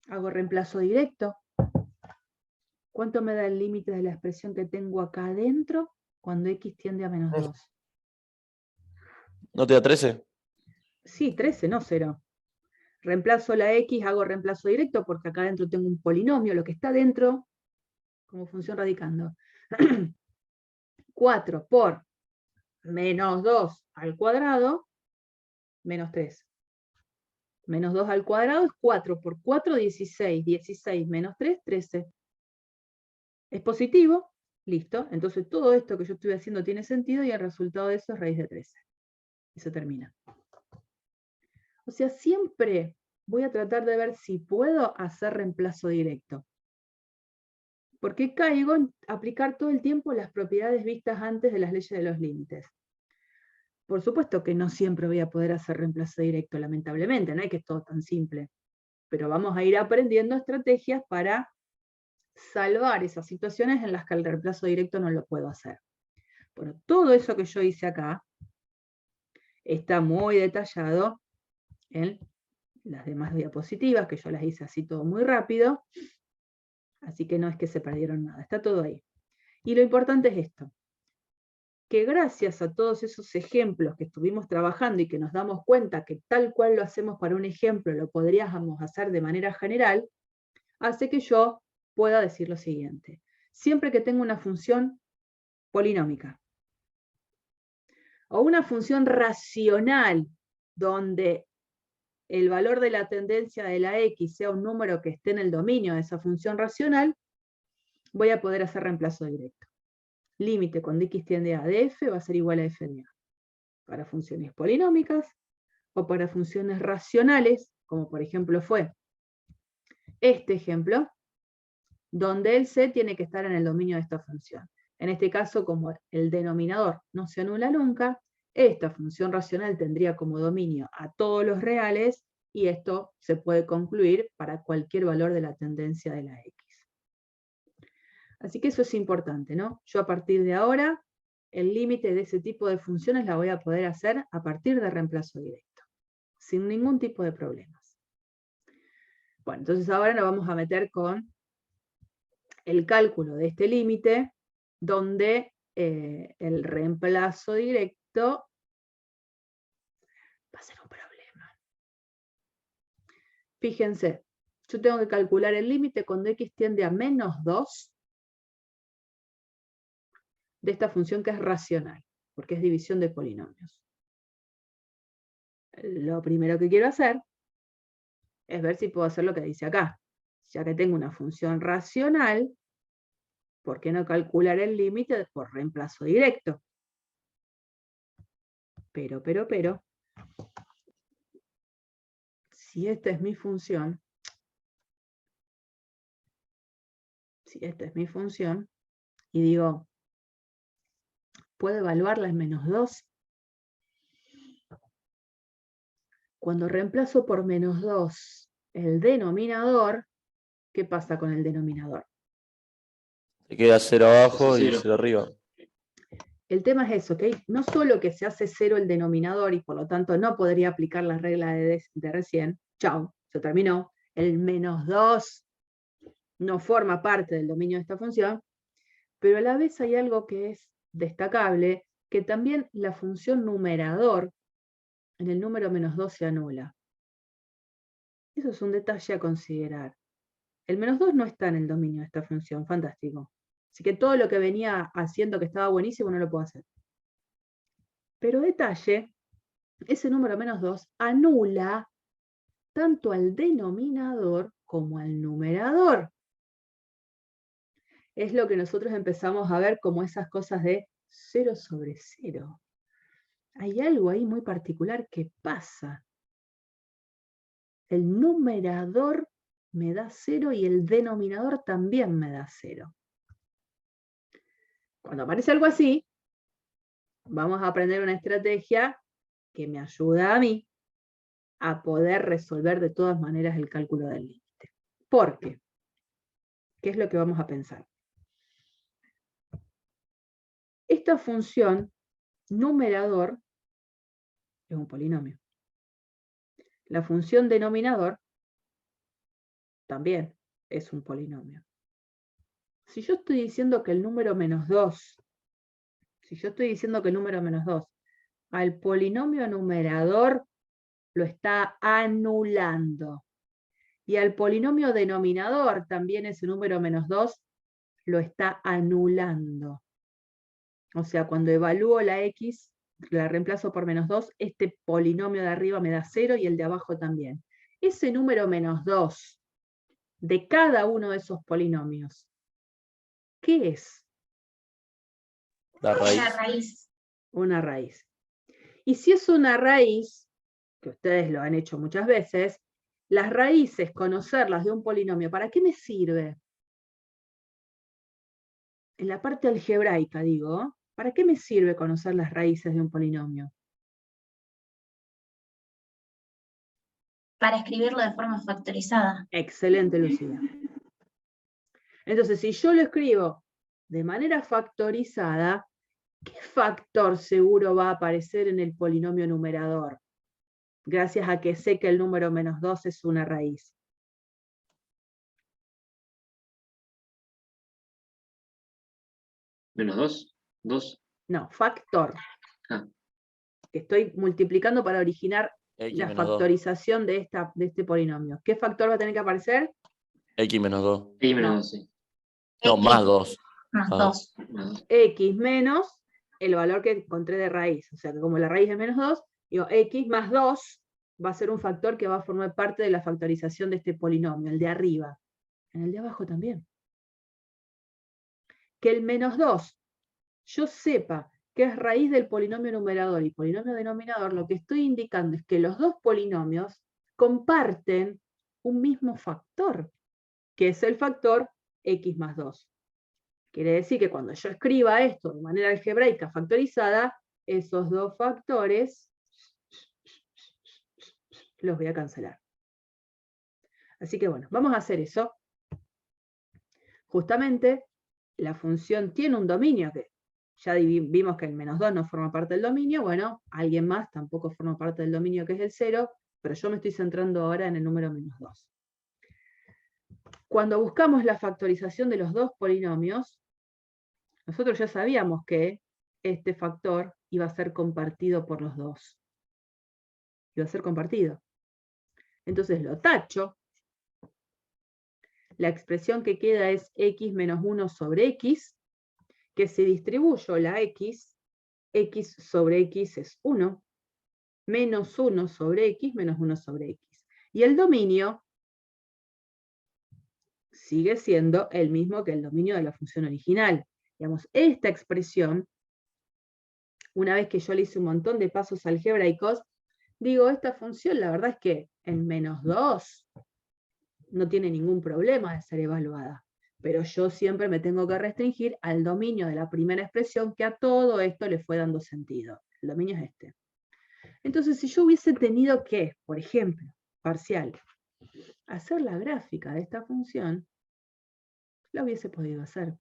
Hago reemplazo directo. ¿Cuánto me da el límite de la expresión que tengo acá adentro cuando x tiende a menos 2? ¿No te da 13? Sí, 13, no 0. Reemplazo la x, hago reemplazo directo porque acá adentro tengo un polinomio, lo que está dentro, como función radicando. 4 por menos 2 al cuadrado, menos 3. Menos 2 al cuadrado es 4 por 4, 16. 16 menos 3, 13. ¿Es positivo? Listo. Entonces todo esto que yo estoy haciendo tiene sentido y el resultado de eso es raíz de 13. Y se termina. O sea, siempre voy a tratar de ver si puedo hacer reemplazo directo. Porque caigo en aplicar todo el tiempo las propiedades vistas antes de las leyes de los límites. Por supuesto que no siempre voy a poder hacer reemplazo directo, lamentablemente, no es que es todo tan simple. Pero vamos a ir aprendiendo estrategias para salvar esas situaciones en las que el reemplazo directo no lo puedo hacer. Bueno, todo eso que yo hice acá está muy detallado en las demás diapositivas, que yo las hice así todo muy rápido, así que no es que se perdieron nada, está todo ahí. Y lo importante es esto, que gracias a todos esos ejemplos que estuvimos trabajando y que nos damos cuenta que tal cual lo hacemos para un ejemplo, lo podríamos hacer de manera general, hace que yo pueda decir lo siguiente. Siempre que tengo una función polinómica o una función racional donde el valor de la tendencia de la x sea un número que esté en el dominio de esa función racional, voy a poder hacer reemplazo directo. Límite cuando x tiende a de f va a ser igual a f de a. Para funciones polinómicas o para funciones racionales, como por ejemplo fue este ejemplo, donde el c tiene que estar en el dominio de esta función. En este caso, como el denominador no se anula nunca, esta función racional tendría como dominio a todos los reales, y esto se puede concluir para cualquier valor de la tendencia de la x. Así que eso es importante, ¿no? Yo a partir de ahora, el límite de ese tipo de funciones la voy a poder hacer a partir de reemplazo directo, sin ningún tipo de problemas. Bueno, entonces ahora nos vamos a meter con el cálculo de este límite, donde el reemplazo directo va a ser un problema. Fíjense, yo tengo que calcular el límite cuando x tiende a -2 de esta función que es racional, porque es división de polinomios. Lo primero que quiero hacer es ver si puedo hacer lo que dice acá. Ya que tengo una función racional, ¿por qué no calcular el límite por reemplazo directo? Pero, si esta es mi función, y digo, ¿puedo evaluarla en -2? Cuando reemplazo por -2 el denominador, ¿qué pasa con el denominador? Se queda 0 abajo Se hace y 0. 0 arriba. El tema es eso, ¿ok? No solo que se hace 0 el denominador y por lo tanto no podría aplicar la regla de recién, chao, se terminó, el -2 no forma parte del dominio de esta función, pero a la vez hay algo que es destacable, que también la función numerador en el número -2 se anula. Eso es un detalle a considerar. El -2 no está en el dominio de esta función, fantástico. Así que todo lo que venía haciendo que estaba buenísimo no lo puedo hacer. Pero detalle, ese número -2 anula tanto al denominador como al numerador. Es lo que nosotros empezamos a ver como esas cosas de 0 sobre 0. Hay algo ahí muy particular que pasa. El numerador me da 0 y el denominador también me da 0. Cuando aparece algo así, vamos a aprender una estrategia que me ayuda a mí a poder resolver de todas maneras el cálculo del límite. ¿Por qué? ¿Qué es lo que vamos a pensar? Esta función numerador es un polinomio. La función denominador también es un polinomio. Si yo estoy diciendo que el número -2, al polinomio numerador lo está anulando, y al polinomio denominador también ese número -2 lo está anulando. O sea, cuando evalúo la x, la reemplazo por -2, este polinomio de arriba me da 0 y el de abajo también. Ese número -2 de cada uno de esos polinomios, ¿qué es? La raíz. La raíz. Una raíz. Y si es una raíz, que ustedes lo han hecho muchas veces, las raíces, conocerlas de un polinomio, ¿para qué me sirve? En la parte algebraica, digo, ¿para qué me sirve conocer las raíces de un polinomio? Para escribirlo de forma factorizada. Excelente, Lucía. Entonces, si yo lo escribo de manera factorizada, ¿qué factor seguro va a aparecer en el polinomio numerador? Gracias a que sé que el número -2 es una raíz. Menos 2. 2. No, factor. Ah. Que estoy multiplicando para originar X la menos 2. factorización de este polinomio. ¿Qué factor va a tener que aparecer? X menos 2. Y menos No. 2, sí. No, X más 2. más Ah. 2. Más 2. X menos el valor que encontré de raíz. O sea que como la raíz es menos 2, digo, X más 2 va a ser un factor que va a formar parte de la factorización de este polinomio, el de arriba. En el de abajo también. Que el menos 2 yo sepa que es raíz del polinomio numerador y polinomio denominador, lo que estoy indicando es que los dos polinomios comparten un mismo factor, que es el factor x más 2. Quiere decir que cuando yo escriba esto de manera algebraica factorizada, esos dos factores los voy a cancelar. Así que bueno, vamos a hacer eso. Justamente, la función tiene un dominio que ya vimos que el menos 2 no forma parte del dominio. Bueno, alguien más tampoco forma parte del dominio que es el 0, pero yo me estoy centrando ahora en el número menos 2. Cuando buscamos la factorización de los dos polinomios, nosotros ya sabíamos que este factor iba a ser compartido por los dos. Iba a ser compartido. Entonces lo tacho. La expresión que queda es x menos 1 sobre x, que si distribuyo la x sobre x es 1, menos 1 sobre x, menos 1 sobre x. Y el dominio sigue siendo el mismo que el dominio de la función original. Digamos, esta expresión, una vez que yo le hice un montón de pasos algebraicos, digo, esta función la verdad es que en menos 2 no tiene ningún problema de ser evaluada. Pero yo siempre me tengo que restringir al dominio de la primera expresión que a todo esto le fue dando sentido. El dominio es este. Entonces, si yo hubiese tenido que, por ejemplo, parcial, hacer la gráfica de esta función, la hubiese podido hacer.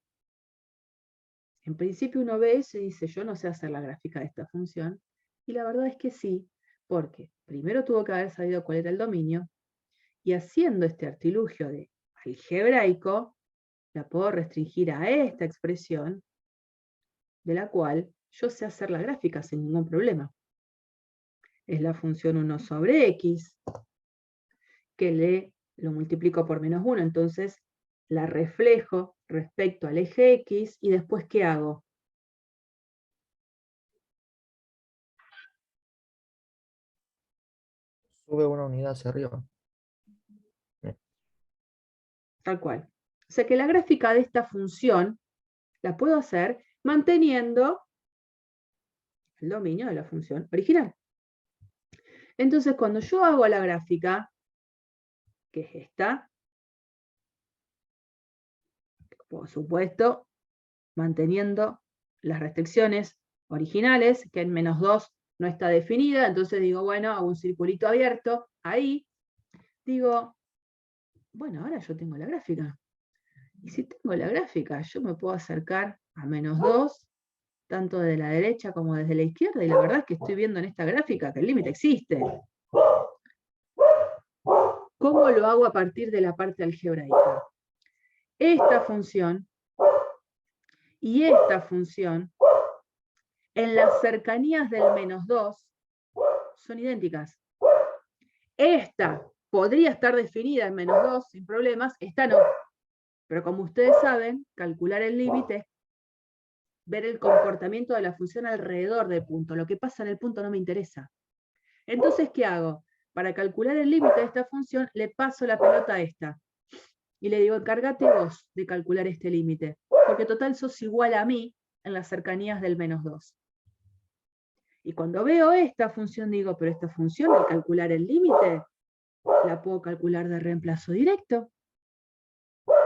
En principio uno ve eso y dice, yo no sé hacer la gráfica de esta función, y la verdad es que sí, porque primero tuvo que haber sabido cuál era el dominio, y haciendo este artilugio de algebraico, la puedo restringir a esta expresión, de la cual yo sé hacer la gráfica sin ningún problema. Es la función 1 sobre x, que lo multiplico por menos 1, entonces la reflejo respecto al eje x, y después ¿qué hago? Sube una unidad hacia arriba. Tal cual. O sea que la gráfica de esta función la puedo hacer manteniendo el dominio de la función original. Entonces, cuando yo hago la gráfica, que es esta, por supuesto, manteniendo las restricciones originales, que en menos 2 no está definida, entonces digo, bueno, hago un circulito abierto, ahí, digo, bueno, ahora yo tengo la gráfica. Y si tengo la gráfica, yo me puedo acercar a menos 2, tanto de la derecha como desde la izquierda, y la verdad es que estoy viendo en esta gráfica que el límite existe. ¿Cómo lo hago a partir de la parte algebraica? Esta función y esta función, en las cercanías del menos 2, son idénticas. Esta podría estar definida en menos 2 sin problemas, esta no. Pero como ustedes saben, calcular el límite es ver el comportamiento de la función alrededor del punto. Lo que pasa en el punto no me interesa. Entonces, ¿qué hago? Para calcular el límite de esta función, le paso la pelota a esta. Y le digo, encárgate vos de calcular este límite. Porque total sos igual a mí en las cercanías del menos 2. Y cuando veo esta función, digo, pero esta función de calcular el límite, la puedo calcular de reemplazo directo.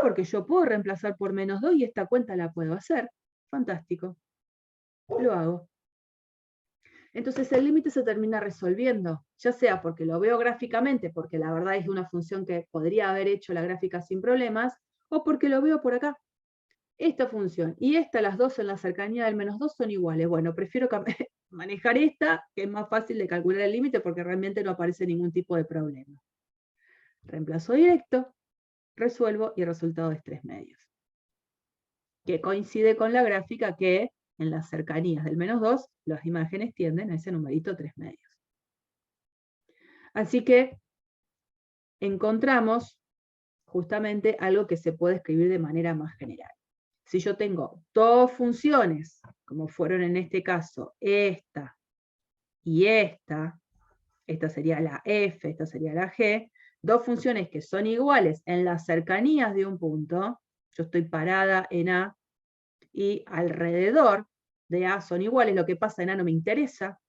Porque yo puedo reemplazar por menos 2 y esta cuenta la puedo hacer. Fantástico. Lo hago. Entonces el límite se termina resolviendo, ya sea porque lo veo gráficamente, porque la verdad es una función que podría haber hecho la gráfica sin problemas, o porque lo veo por acá. Esta función y esta, las dos en la cercanía del menos 2 son iguales. Bueno, prefiero manejar esta, que es más fácil de calcular el límite porque realmente no aparece ningún tipo de problema. Reemplazo directo, resuelvo y el resultado es 3/2. que coincide con la gráfica que en las cercanías del -2 las imágenes tienden a ese numerito 3/2. Así que encontramos justamente algo que se puede escribir de manera más general. Si yo tengo dos funciones, como fueron en este caso esta y esta sería la f, esta sería la g, dos funciones que son iguales en las cercanías de un punto, yo estoy parada en A, y alrededor de A son iguales, lo que pasa en A no me interesa.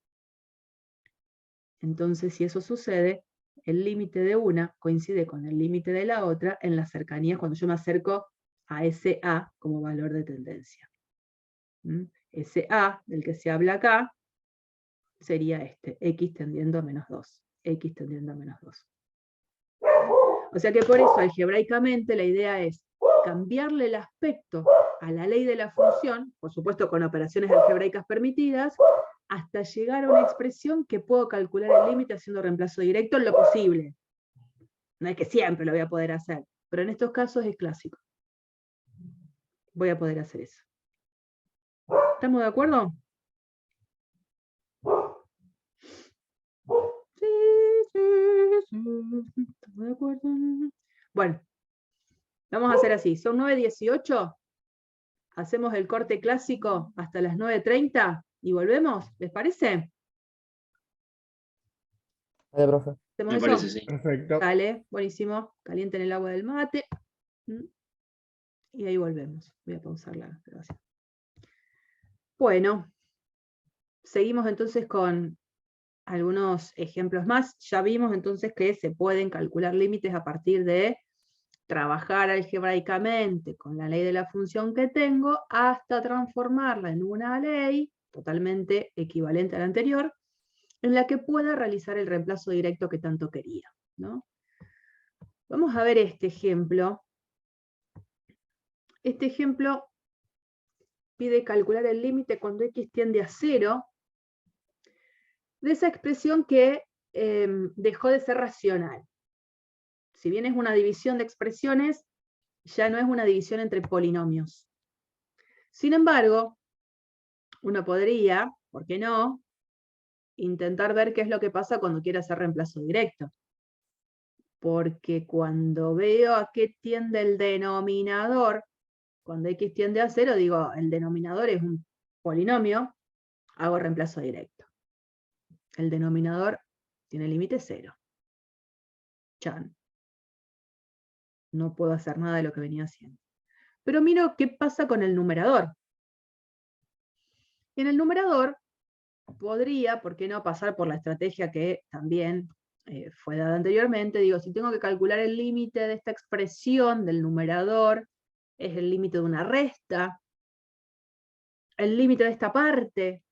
Entonces, si eso sucede, el límite de una coincide con el límite de la otra en las cercanías cuando yo me acerco a ese A como valor de tendencia. Ese A del que se habla acá sería este, x tendiendo a -2. X tendiendo a -2. O sea que por eso algebraicamente la idea es cambiarle el aspecto a la ley de la función, por supuesto con operaciones algebraicas permitidas, hasta llegar a una expresión que puedo calcular el límite haciendo reemplazo directo en lo posible. No es que siempre lo voy a poder hacer, pero en estos casos es clásico. Voy a poder hacer eso. ¿Estamos de acuerdo? Sí, ¿estamos de acuerdo? Bueno, vamos a hacer así. Son 9:18. Hacemos el corte clásico hasta las 9:30 y volvemos. ¿Les parece? Dale, profe. ¿Hacemos Me eso? parece, sí. Perfecto. Dale, buenísimo. Calienten el agua del mate. Y ahí volvemos. Voy a pausar la grabación. Bueno, seguimos entonces con algunos ejemplos más. Ya vimos entonces que se pueden calcular límites a partir de trabajar algebraicamente con la ley de la función que tengo hasta transformarla en una ley totalmente equivalente a la anterior, en la que pueda realizar el reemplazo directo que tanto quería, ¿no? Vamos a ver este ejemplo. Este ejemplo pide calcular el límite cuando x tiende a 0 de esa expresión que dejó de ser racional. Si bien es una división de expresiones, ya no es una división entre polinomios. Sin embargo, uno podría, ¿por qué no?, intentar ver qué es lo que pasa cuando quiero hacer reemplazo directo. Porque cuando veo a qué tiende el denominador, cuando x tiende a 0, digo, el denominador es un polinomio, hago reemplazo directo. El denominador tiene límite 0. Chan. No puedo hacer nada de lo que venía haciendo. Pero miro qué pasa con el numerador. En el numerador podría, ¿por qué no?, pasar por la estrategia que también fue dada anteriormente. Digo, si tengo que calcular el límite de esta expresión del numerador, es el límite de una resta, el límite de esta parte,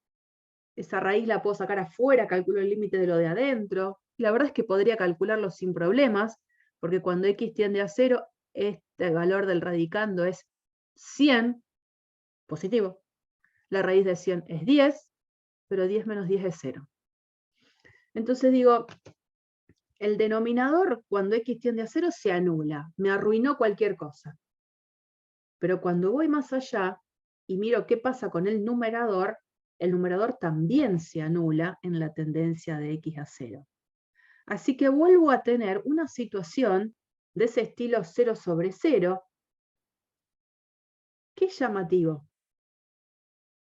esa raíz la puedo sacar afuera, calculo el límite de lo de adentro. La verdad es que podría calcularlo sin problemas, porque cuando x tiende a 0, este valor del radicando es 100, positivo. La raíz de 100 es 10, pero 10 menos 10 es 0. Entonces digo, el denominador cuando x tiende a 0 se anula, me arruinó cualquier cosa. Pero cuando voy más allá y miro qué pasa con el numerador también se anula en la tendencia de x a 0. Así que vuelvo a tener una situación de ese estilo 0 sobre 0, que es llamativo.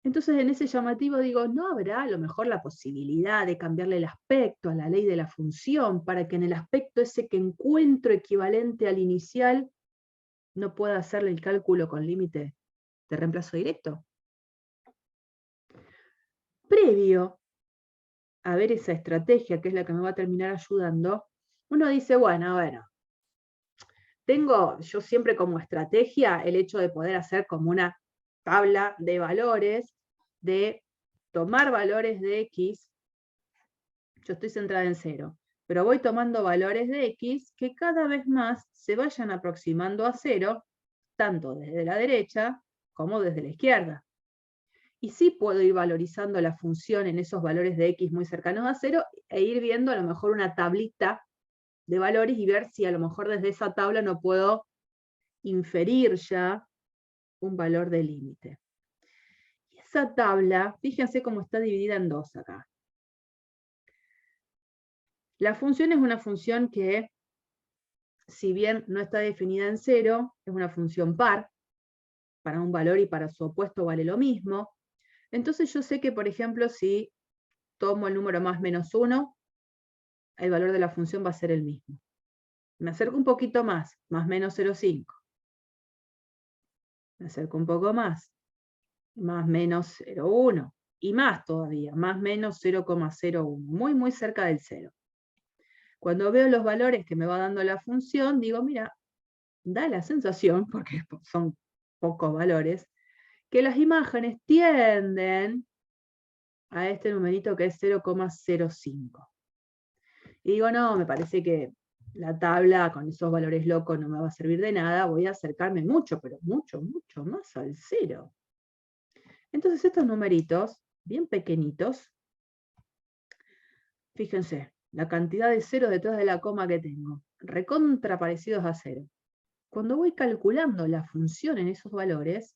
Entonces en ese llamativo digo, ¿no habrá a lo mejor la posibilidad de cambiarle el aspecto a la ley de la función para que en el aspecto ese que encuentro equivalente al inicial no pueda hacerle el cálculo con límite de reemplazo directo? Previo a ver esa estrategia, que es la que me va a terminar ayudando, uno dice, bueno, tengo yo siempre como estrategia el hecho de poder hacer como una tabla de valores, de tomar valores de x, yo estoy centrada en 0, pero voy tomando valores de x que cada vez más se vayan aproximando a 0, tanto desde la derecha como desde la izquierda. Y sí puedo ir valorizando la función en esos valores de x muy cercanos a 0 e ir viendo a lo mejor una tablita de valores y ver si a lo mejor desde esa tabla no puedo inferir ya un valor de límite. Y esa tabla, fíjense cómo está dividida en dos acá. La función es una función que, si bien no está definida en cero, es una función par. Para un valor y para su opuesto vale lo mismo. Entonces yo sé que, por ejemplo, si tomo el número más menos 1, el valor de la función va a ser el mismo. Me acerco un poquito más menos 0,5. Me acerco un poco más menos 0,1. Y más todavía, más menos 0,01. Muy, muy cerca del 0. Cuando veo los valores que me va dando la función, digo, mira, da la sensación, porque son pocos valores, que las imágenes tienden a este numerito que es 0,05. Y digo, no, me parece que la tabla con esos valores locos no me va a servir de nada, voy a acercarme mucho, pero mucho, mucho más al 0. Entonces estos numeritos, bien pequeñitos, fíjense, la cantidad de ceros detrás de la coma que tengo, recontra parecidos a 0. Cuando voy calculando la función en esos valores,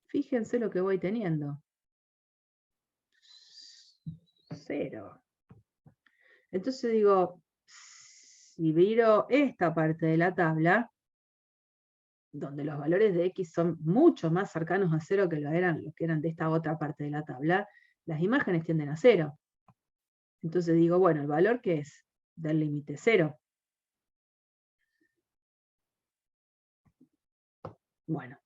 fíjense lo que voy teniendo. 0. Entonces digo, si miro esta parte de la tabla, donde los valores de x son mucho más cercanos a 0 que los que eran de esta otra parte de la tabla, las imágenes tienden a 0. Entonces digo, bueno, ¿el valor qué es? Del límite 0. Bueno,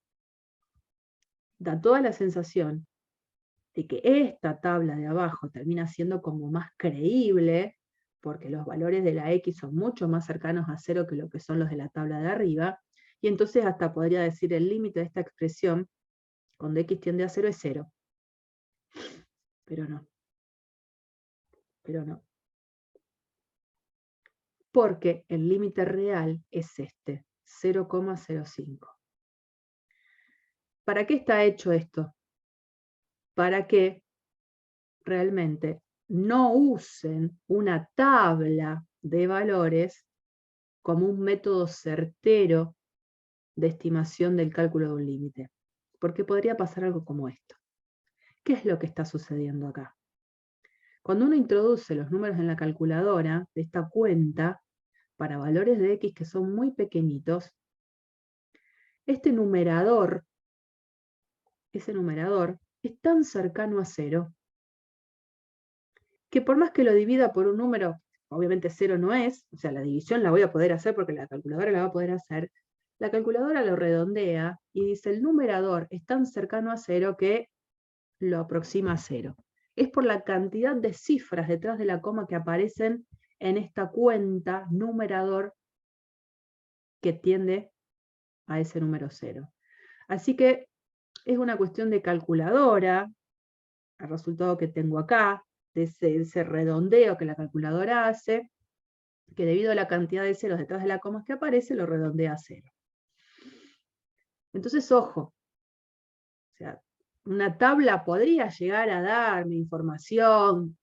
da toda la sensación de que esta tabla de abajo termina siendo como más creíble, porque los valores de la x son mucho más cercanos a 0 que lo que son los de la tabla de arriba, y entonces hasta podría decir el límite de esta expresión, cuando x tiende a 0, es 0. Pero no. Pero no. Porque el límite real es este, 0,05. ¿Para qué está hecho esto? Para que realmente no usen una tabla de valores como un método certero de estimación del cálculo de un límite. Porque podría pasar algo como esto. ¿Qué es lo que está sucediendo acá? Cuando uno introduce los números en la calculadora de esta cuenta, para valores de x que son muy pequeñitos, este numerador, ese numerador, es tan cercano a 0, que por más que lo divida por un número, obviamente 0 no es, o sea, la división la voy a poder hacer porque la calculadora la va a poder hacer, la calculadora lo redondea y dice el numerador es tan cercano a 0 que lo aproxima a 0. Es por la cantidad de cifras detrás de la coma que aparecen en esta cuenta numerador que tiende a ese número 0. Así que es una cuestión de calculadora, el resultado que tengo acá, de ese redondeo que la calculadora hace, que debido a la cantidad de ceros detrás de la coma que aparece, lo redondea a 0. Entonces, ojo, o sea, una tabla podría llegar a darme información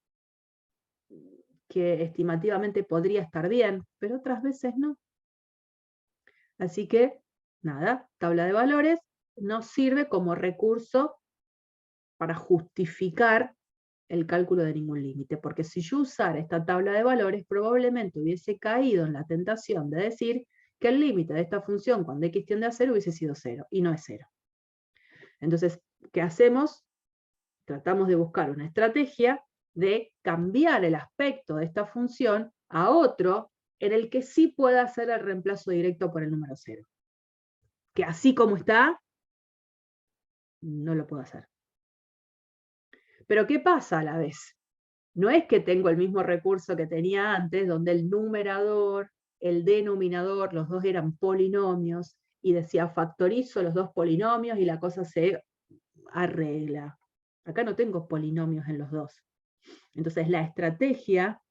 que estimativamente podría estar bien, pero otras veces no. Así que, nada, tabla de valores nos sirve como recurso para justificar el cálculo de ningún límite, porque si yo usara esta tabla de valores, probablemente hubiese caído en la tentación de decir que el límite de esta función cuando x tiende a 0 hubiese sido 0, y no es 0. Entonces, ¿qué hacemos? Tratamos de buscar una estrategia de cambiar el aspecto de esta función a otro en el que sí pueda hacer el reemplazo directo por el número 0. Que así como está, no lo puedo hacer. Pero ¿qué pasa a la vez? No es que tengo el mismo recurso que tenía antes, donde el numerador, el denominador, los dos eran polinomios, y decía factorizo los dos polinomios y la cosa se arregla. Acá no tengo polinomios en los dos. Entonces la estrategia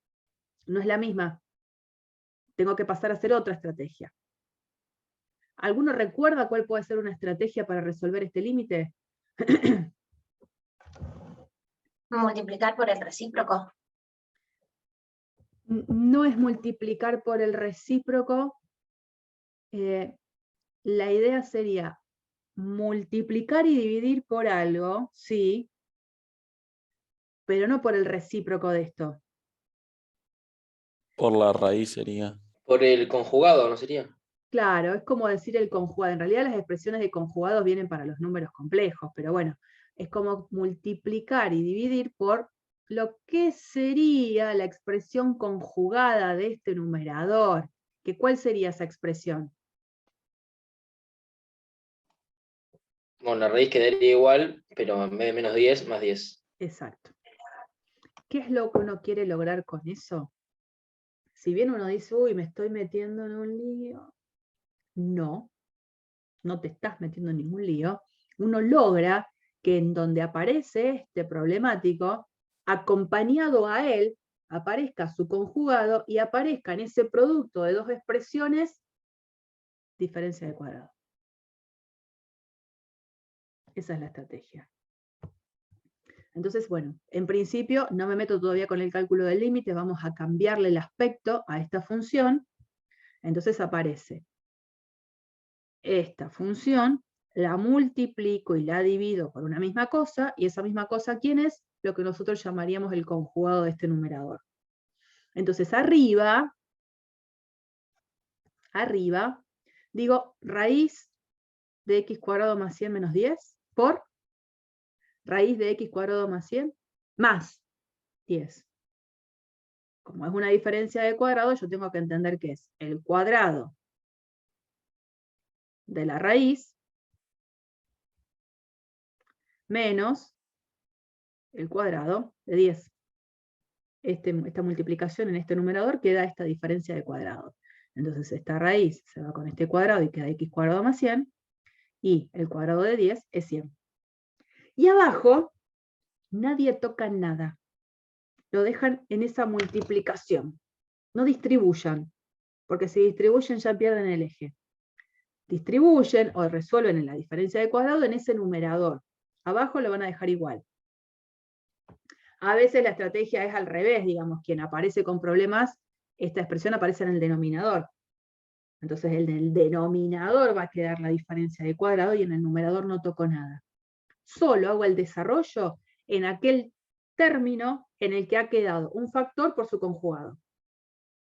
no es la misma. Tengo que pasar a hacer otra estrategia. ¿Alguno recuerda cuál puede ser una estrategia para resolver este límite? Multiplicar por el recíproco. No es multiplicar por el recíproco. La idea sería multiplicar y dividir por algo, sí, pero no por el recíproco de esto. Por la raíz sería. Por el conjugado, ¿no sería? Claro, es como decir el conjugado. En realidad las expresiones de conjugados vienen para los números complejos, pero bueno, es como multiplicar y dividir por lo que sería la expresión conjugada de este numerador. ¿Cuál sería esa expresión? Bueno, la raíz quedaría igual, pero en vez de menos 10, más 10. Exacto. ¿Qué es lo que uno quiere lograr con eso? Si bien uno dice, uy, me estoy metiendo en un lío, no te estás metiendo en ningún lío. Uno logra que en donde aparece este problemático, acompañado a él, aparezca su conjugado y aparezca en ese producto de dos expresiones diferencia de cuadrado. Esa es la estrategia. Entonces, bueno, en principio no me meto todavía con el cálculo del límite, vamos a cambiarle el aspecto a esta función. Entonces aparece esta función, la multiplico y la divido por una misma cosa, y esa misma cosa, ¿quién es? Lo que nosotros llamaríamos el conjugado de este numerador. Entonces arriba, digo raíz de x cuadrado más 100 menos 10 por raíz de x cuadrado más 100 más 10. Como es una diferencia de cuadrado, yo tengo que entender que es el cuadrado de la raíz menos el cuadrado de 10. Esta multiplicación en este numerador queda esta diferencia de cuadrado. Entonces esta raíz se va con este cuadrado y queda x cuadrado más 100, y el cuadrado de 10 es 100. Y abajo, nadie toca nada. Lo dejan en esa multiplicación. No distribuyan, porque si distribuyen ya pierden el eje. Distribuyen o resuelven en la diferencia de cuadrado en ese numerador. Abajo lo van a dejar igual. A veces la estrategia es al revés, digamos, quien aparece con problemas, esta expresión aparece en el denominador. Entonces en el denominador va a quedar la diferencia de cuadrado y en el numerador no toco nada. Solo hago el desarrollo en aquel término en el que ha quedado un factor por su conjugado.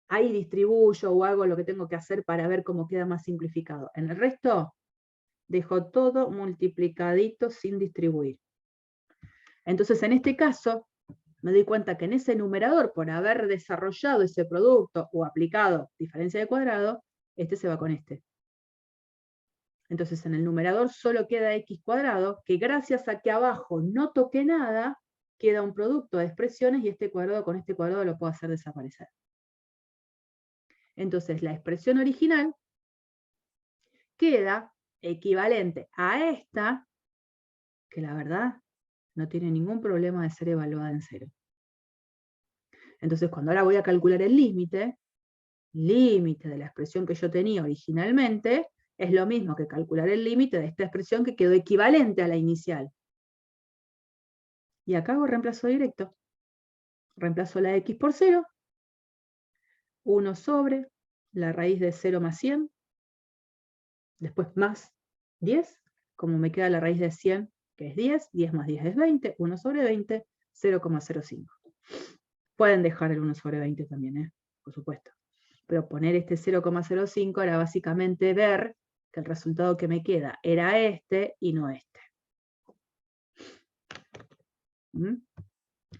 Ahí distribuyo o hago lo que tengo que hacer para ver cómo queda más simplificado. En el resto, dejo todo multiplicadito sin distribuir. Entonces en este caso, me doy cuenta que en ese numerador, por haber desarrollado ese producto o aplicado diferencia de cuadrado, este se va con este. Entonces en el numerador solo queda x cuadrado, que gracias a que abajo no toqué nada, queda un producto de expresiones y este cuadrado con este cuadrado lo puedo hacer desaparecer. Entonces la expresión original queda equivalente a esta, que la verdad no tiene ningún problema de ser evaluada en 0. Entonces cuando ahora voy a calcular el límite de la expresión que yo tenía originalmente, es lo mismo que calcular el límite de esta expresión que quedó equivalente a la inicial. Y acá hago reemplazo directo. Reemplazo la x por 0, 1 sobre la raíz de 0 más 100, después más 10, como me queda la raíz de 100, que es 10, 10 más 10 es 20, 1 sobre 20, 0,05. Pueden dejar el 1 sobre 20 también, por supuesto. Pero poner este 0,05 era básicamente ver que el resultado que me queda era este y no este.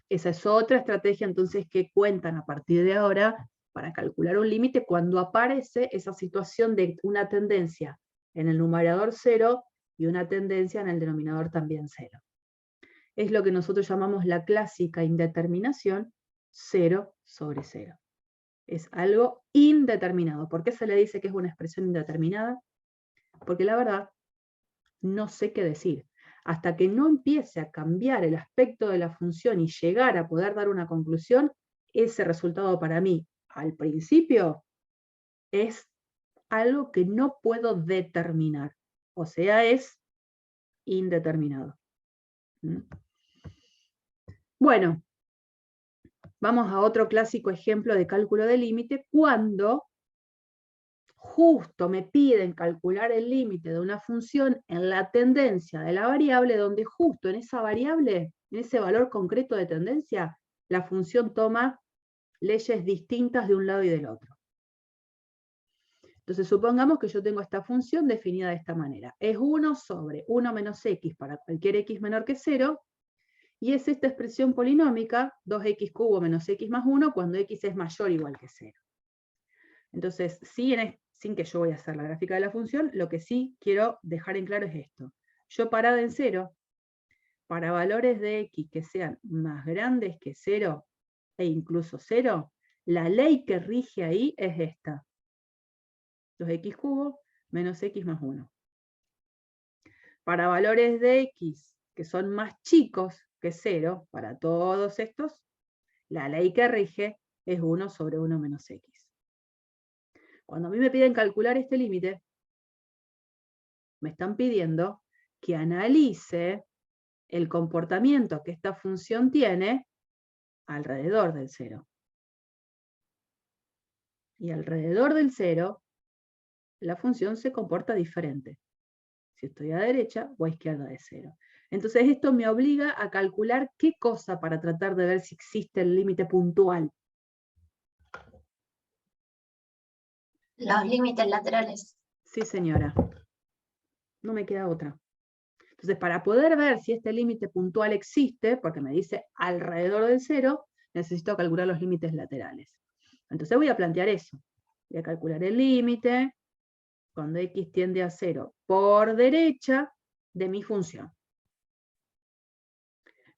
Esa es otra estrategia entonces que cuentan a partir de ahora para calcular un límite cuando aparece esa situación de una tendencia en el numerador 0 y una tendencia en el denominador también 0. Es lo que nosotros llamamos la clásica indeterminación 0 sobre 0. Es algo indeterminado. ¿Por qué se le dice que es una expresión indeterminada? Porque la verdad, no sé qué decir. Hasta que no empiece a cambiar el aspecto de la función y llegar a poder dar una conclusión, ese resultado para mí, al principio, es algo que no puedo determinar. O sea, es indeterminado. Bueno, vamos a otro clásico ejemplo de cálculo de límite cuando justo me piden calcular el límite de una función en la tendencia de la variable, donde justo en esa variable, en ese valor concreto de tendencia, la función toma leyes distintas de un lado y del otro. Entonces supongamos que yo tengo esta función definida de esta manera. Es 1 sobre 1 menos x para cualquier x menor que 0, y es esta expresión polinómica, 2x cubo menos x más 1, cuando x es mayor o igual que 0. Entonces, sin que yo voy a hacer la gráfica de la función, lo que sí quiero dejar en claro es esto. Yo parada en 0, para valores de x que sean más grandes que 0, e incluso 0, la ley que rige ahí es esta. 2x cubo menos x más 1. Para valores de x que son más chicos que 0, para todos estos, la ley que rige es 1 sobre 1 menos x. Cuando a mí me piden calcular este límite, me están pidiendo que analice el comportamiento que esta función tiene alrededor del 0. Y alrededor del 0, la función se comporta diferente. Si estoy a derecha o a izquierda de 0. Entonces esto me obliga a calcular qué cosa para tratar de ver si existe el límite puntual. Los límites laterales. Sí, señora. No me queda otra. Entonces, para poder ver si este límite puntual existe, porque me dice alrededor del 0, necesito calcular los límites laterales. Entonces voy a plantear eso. Voy a calcular el límite cuando x tiende a 0 por derecha de mi función.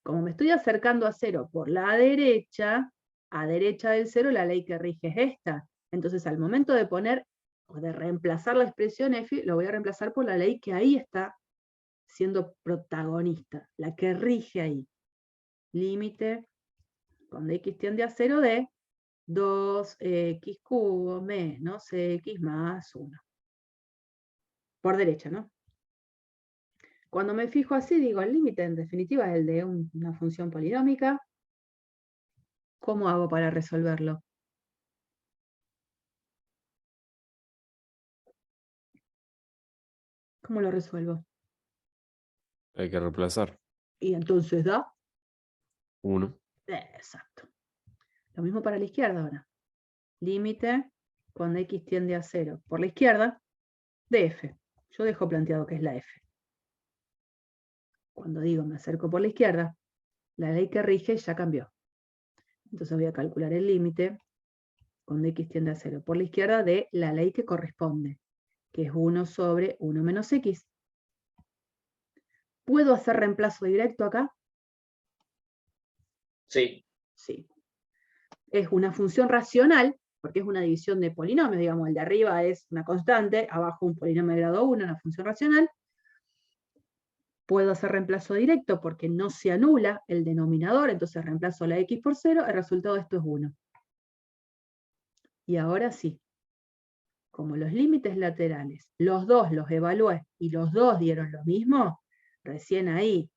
Como me estoy acercando a 0 por la derecha, a derecha del 0 la ley que rige es esta. Entonces al momento de poner o de reemplazar la expresión f, lo voy a reemplazar por la ley que ahí está siendo protagonista, la que rige ahí. Límite cuando x tiende a 0 de 2x cubo menos x más 1. Por derecha, ¿no? Cuando me fijo así, digo, el límite en definitiva es el de una función polinómica. ¿Cómo hago para resolverlo? ¿Cómo lo resuelvo? Hay que reemplazar. Y entonces da 1. Exacto. Lo mismo para la izquierda ahora. Límite cuando x tiende a 0 por la izquierda de f. Yo dejo planteado que es la f. Cuando digo me acerco por la izquierda, la ley que rige ya cambió. Entonces voy a calcular el límite cuando x tiende a 0 por la izquierda de la ley que corresponde, que es 1 sobre 1 menos x. ¿Puedo hacer reemplazo directo acá? Sí. Sí. Es una función racional, porque es una división de polinomios, digamos, el de arriba es una constante, abajo un polinomio de grado 1, una función racional. Puedo hacer reemplazo directo porque no se anula el denominador, entonces reemplazo la x por 0, el resultado de esto es 1. Y ahora sí, como los límites laterales, los dos los evalué y los dos dieron lo mismo, recién ahí,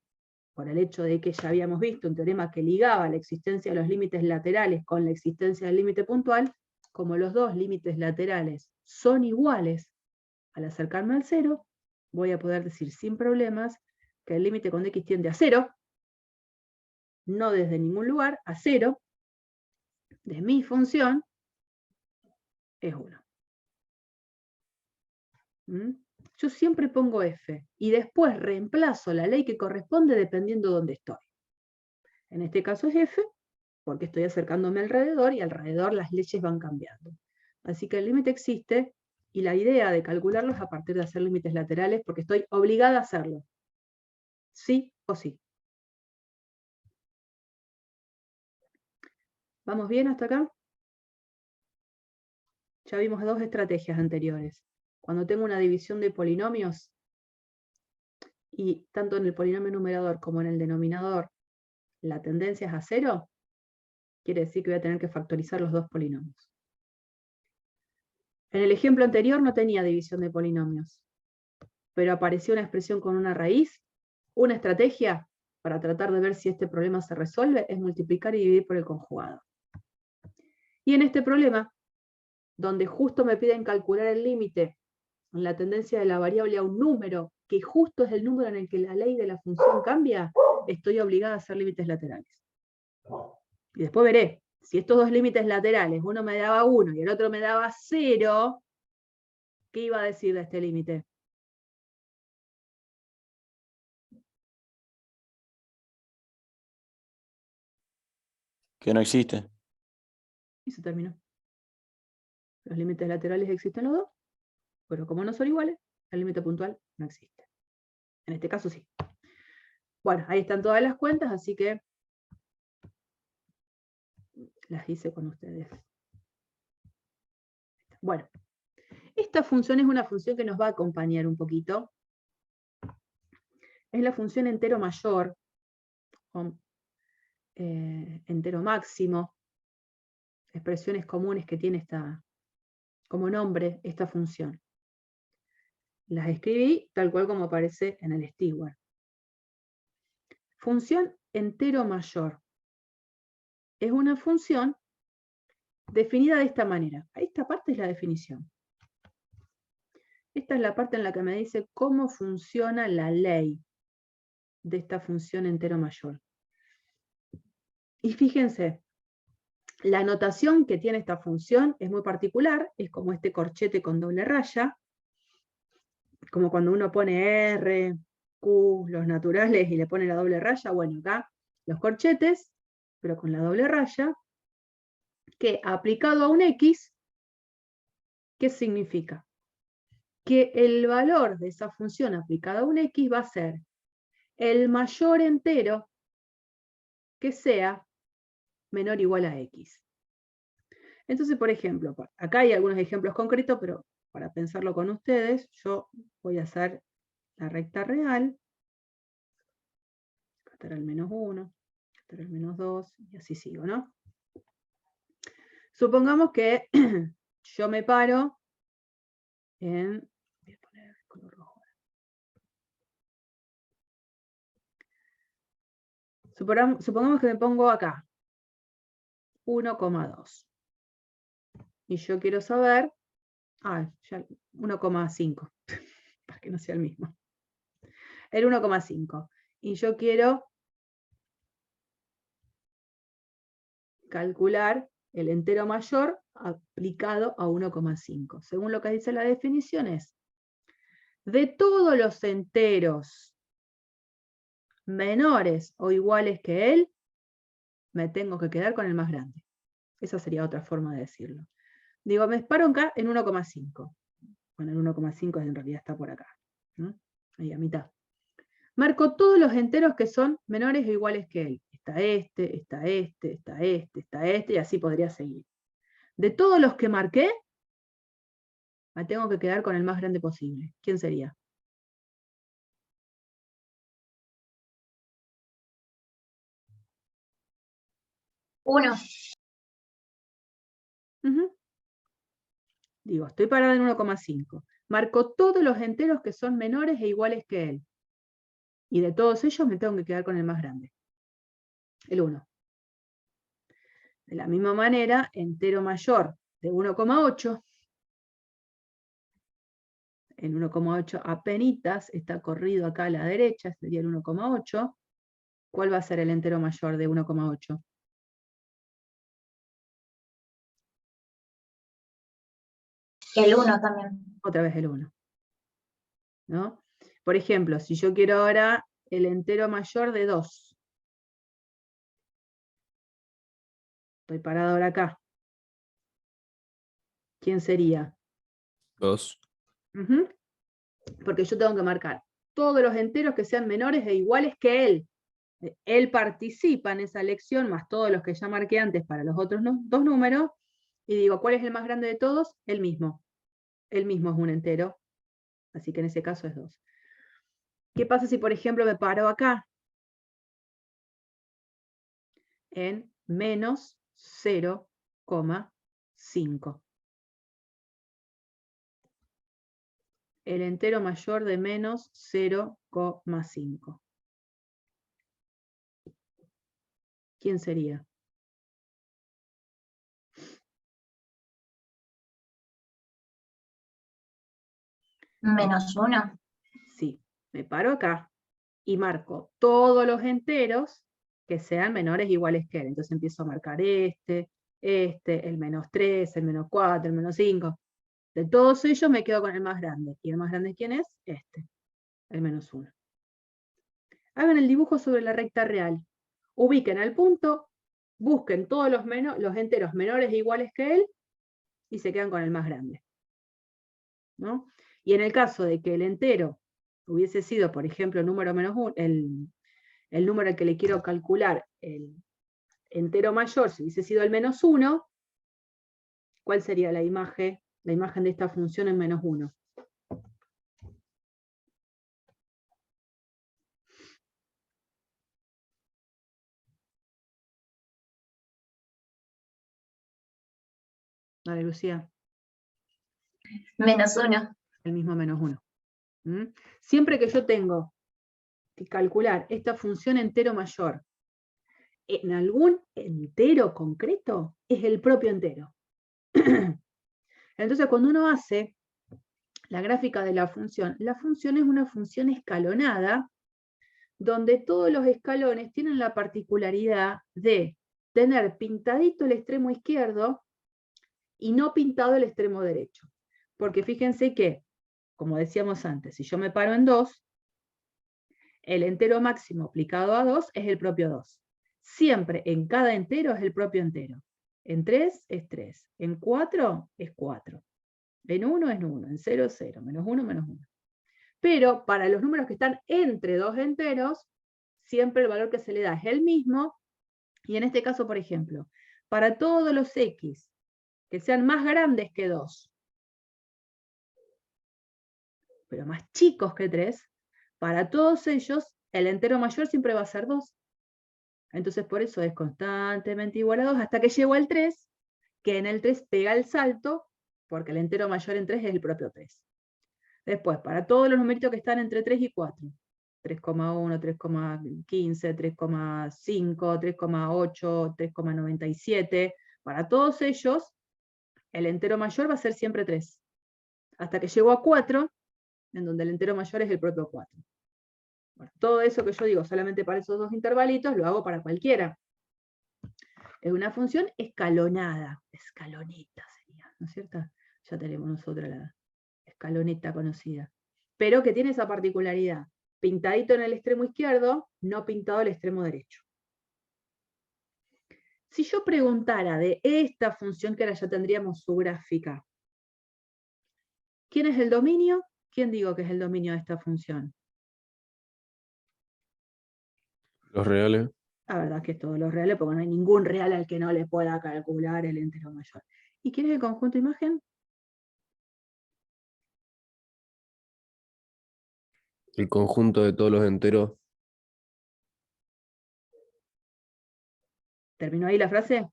por el hecho de que ya habíamos visto un teorema que ligaba la existencia de los límites laterales con la existencia del límite puntual, como los dos límites laterales son iguales al acercarme al 0, voy a poder decir sin problemas que el límite cuando x tiende a 0, no desde ningún lugar, a 0, de mi función, es 1. Yo siempre pongo f, y después reemplazo la ley que corresponde dependiendo de dónde estoy. En este caso es f, porque estoy acercándome alrededor, y alrededor las leyes van cambiando. Así que el límite existe, y la idea de calcularlo es a partir de hacer límites laterales, porque estoy obligada a hacerlo. Sí o sí. ¿Vamos bien hasta acá? Ya vimos dos estrategias anteriores. Cuando tengo una división de polinomios, y tanto en el polinomio numerador como en el denominador, la tendencia es a 0, quiere decir que voy a tener que factorizar los dos polinomios. En el ejemplo anterior no tenía división de polinomios, pero apareció una expresión con una raíz. Una estrategia para tratar de ver si este problema se resuelve es multiplicar y dividir por el conjugado. Y en este problema donde justo me piden calcular el límite en la tendencia de la variable a un número, que justo es el número en el que la ley de la función cambia, estoy obligada a hacer límites laterales. Y después veré, si estos dos límites laterales, uno me daba 1 y el otro me daba 0, ¿qué iba a decir de este límite? Que no existe. Y se terminó. Los límites laterales existen los dos, pero como no son iguales, el límite puntual no existe. En este caso sí. Bueno, ahí están todas las cuentas, así que las hice con ustedes. Bueno, esta función es una función que nos va a acompañar un poquito. Es la función entero mayor, o entero máximo, expresiones comunes que tiene como nombre esta función. Las escribí tal cual como aparece en el steward. Función entero mayor. Es una función definida de esta manera. Esta parte es la definición. Esta es la parte en la que me dice cómo funciona la ley de esta función entero mayor. Y fíjense, la notación que tiene esta función es muy particular, es como este corchete con doble raya, como cuando uno pone R, Q, los naturales y le pone la doble raya, bueno, acá los corchetes, pero con la doble raya, que aplicado a un X, ¿qué significa? Que el valor de esa función aplicada a un X va a ser el mayor entero que sea menor o igual a X. Entonces, por ejemplo, acá hay algunos ejemplos concretos, pero para pensarlo con ustedes, yo voy a hacer la recta real. Acá estará el -1, acá estará el -2, y así sigo, ¿no? Supongamos que yo me paro en... Voy a poner el color rojo. Supongamos que me pongo acá, 1,2. Y yo quiero saber, ya 1,5, para que no sea el mismo. El 1,5. Y yo quiero calcular el entero mayor aplicado a 1,5. Según lo que dice la definición es, de todos los enteros menores o iguales que él, me tengo que quedar con el más grande. Esa sería otra forma de decirlo. Digo, me paro acá en 1,5. Bueno, el 1,5 en realidad está por acá, ¿no? Ahí a mitad. Marco todos los enteros que son menores o iguales que él. Está este, está este, está este, está este, y así podría seguir. De todos los que marqué, me tengo que quedar con el más grande posible. ¿Quién sería? Uno. Digo, estoy parada en 1,5. Marco todos los enteros que son menores e iguales que él. Y de todos ellos me tengo que quedar con el más grande. El 1. De la misma manera, entero mayor de 1,8. El 1,8 apenitas está corrido acá a la derecha, sería el 1,8. ¿Cuál va a ser el entero mayor de 1,8? El 1 también. Otra vez el 1. ¿No? Por ejemplo, si yo quiero ahora el entero mayor de 2. Estoy parado ahora acá. ¿Quién sería? 2. Porque yo tengo que marcar todos los enteros que sean menores e iguales que él. Él participa en esa elección, más todos los que ya marqué antes para los otros dos números, y digo, ¿cuál es el más grande de todos? El mismo. El mismo es un entero, así que en ese caso es 2. ¿Qué pasa si, por ejemplo, me paro acá? En menos 0,5. El entero mayor de menos 0,5. ¿Quién sería? -1. Sí, me paro acá y marco todos los enteros que sean menores o iguales que él. Entonces empiezo a marcar el -3, el -4, el -5. De todos ellos me quedo con el más grande. ¿Y el más grande quién es? Este, el -1. Hagan el dibujo sobre la recta real. Ubiquen al punto, busquen todos los enteros menores e iguales que él, y se quedan con el más grande, ¿no? Y en el caso de que el entero hubiese sido, por ejemplo, el número -1, el número al que le quiero calcular el entero mayor, si hubiese sido el -1, ¿cuál sería la imagen de esta función en -1? Dale, Lucía. -1. El mismo -1. ¿Mm? Siempre que yo tengo que calcular esta función entero mayor en algún entero concreto, es el propio entero. Entonces, cuando uno hace la gráfica de la función es una función escalonada, donde todos los escalones tienen la particularidad de tener pintadito el extremo izquierdo y no pintado el extremo derecho. Porque fíjense que, como decíamos antes, si yo me paro en 2, el entero máximo aplicado a 2 es el propio 2. Siempre en cada entero es el propio entero. En 3 es 3, en 4 es 4, en 1 es 1, en 0 es 0, -1, -1. Pero para los números que están entre dos enteros, siempre el valor que se le da es el mismo, y en este caso, por ejemplo, para todos los x que sean más grandes que 2, pero más chicos que 3, para todos ellos el entero mayor siempre va a ser 2. Entonces por eso es constantemente igual a 2 hasta que llego al 3, que en el 3 pega el salto, porque el entero mayor en 3 es el propio 3. Después, para todos los numeritos que están entre 3 y 4, 3,1, 3,15, 3,5, 3,8, 3,97, para todos ellos, el entero mayor va a ser siempre 3. Hasta que llego a 4, en donde el entero mayor es el propio 4. Bueno, todo eso que yo digo solamente para esos dos intervalitos, lo hago para cualquiera. Es una función escalonada, escaloneta sería, ¿no es cierto? Ya tenemos nosotros la escaloneta conocida. Pero que tiene esa particularidad. Pintadito en el extremo izquierdo, no pintado el extremo derecho. Si yo preguntara de esta función, que ahora ya tendríamos su gráfica, ¿quién es el dominio? ¿Quién digo que es el dominio de esta función? Los reales. La verdad es que es todos los reales, porque no hay ningún real al que no le pueda calcular el entero mayor. ¿Y quién es el conjunto imagen? El conjunto de todos los enteros. ¿Terminó ahí la frase?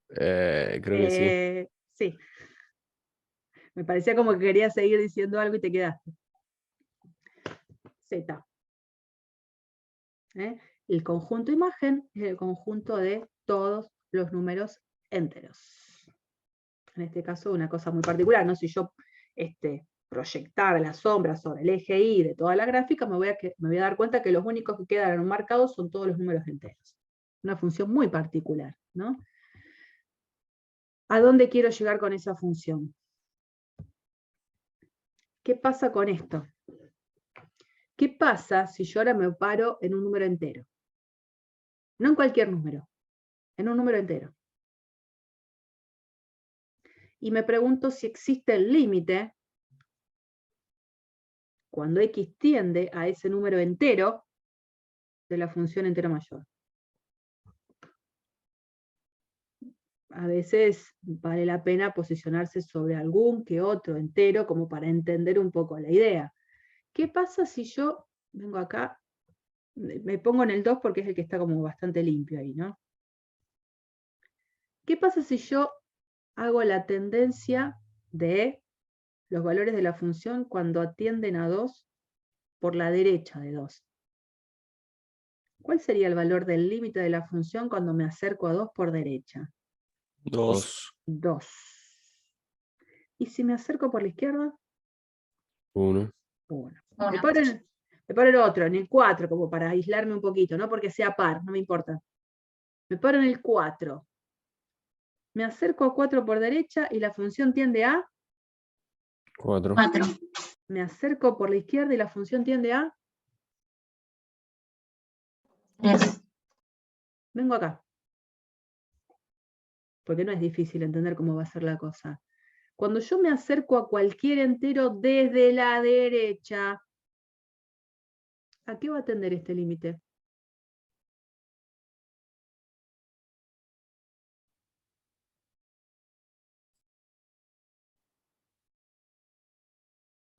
Creo que sí. Sí. Me parecía como que querías seguir diciendo algo y te quedaste. Z. El conjunto imagen es el conjunto de todos los números enteros. En este caso, una cosa muy particular, ¿no? Si yo proyectara la sombra sobre el eje Y de toda la gráfica, me voy a dar cuenta que los únicos que quedaron marcados son todos los números enteros. Una función muy particular, ¿no? ¿A dónde quiero llegar con esa función? ¿Qué pasa con esto? ¿Qué pasa si yo ahora me paro en un número entero? No en cualquier número, en un número entero. Y me pregunto si existe el límite cuando x tiende a ese número entero de la función entero mayor. A veces vale la pena posicionarse sobre algún que otro entero como para entender un poco la idea. ¿Qué pasa si yo vengo acá, me pongo en el 2 porque es el que está como bastante limpio ahí, ¿no? ¿Qué pasa si yo hago la tendencia de los valores de la función cuando atienden a 2 por la derecha de 2? ¿Cuál sería el valor del límite de la función cuando me acerco a 2 por derecha? 2. 2. ¿Y si me acerco por la izquierda? 1. 1. Uno. Me paro en otro, en el 4, como para aislarme un poquito, no porque sea par, no me importa. Me paro en el 4. Me acerco a 4 por derecha y la función tiende a... 4. 4. Me acerco por la izquierda y la función tiende a... 3. Vengo acá. Porque no es difícil entender cómo va a ser la cosa. Cuando yo me acerco a cualquier entero desde la derecha, ¿a qué va a tender este límite?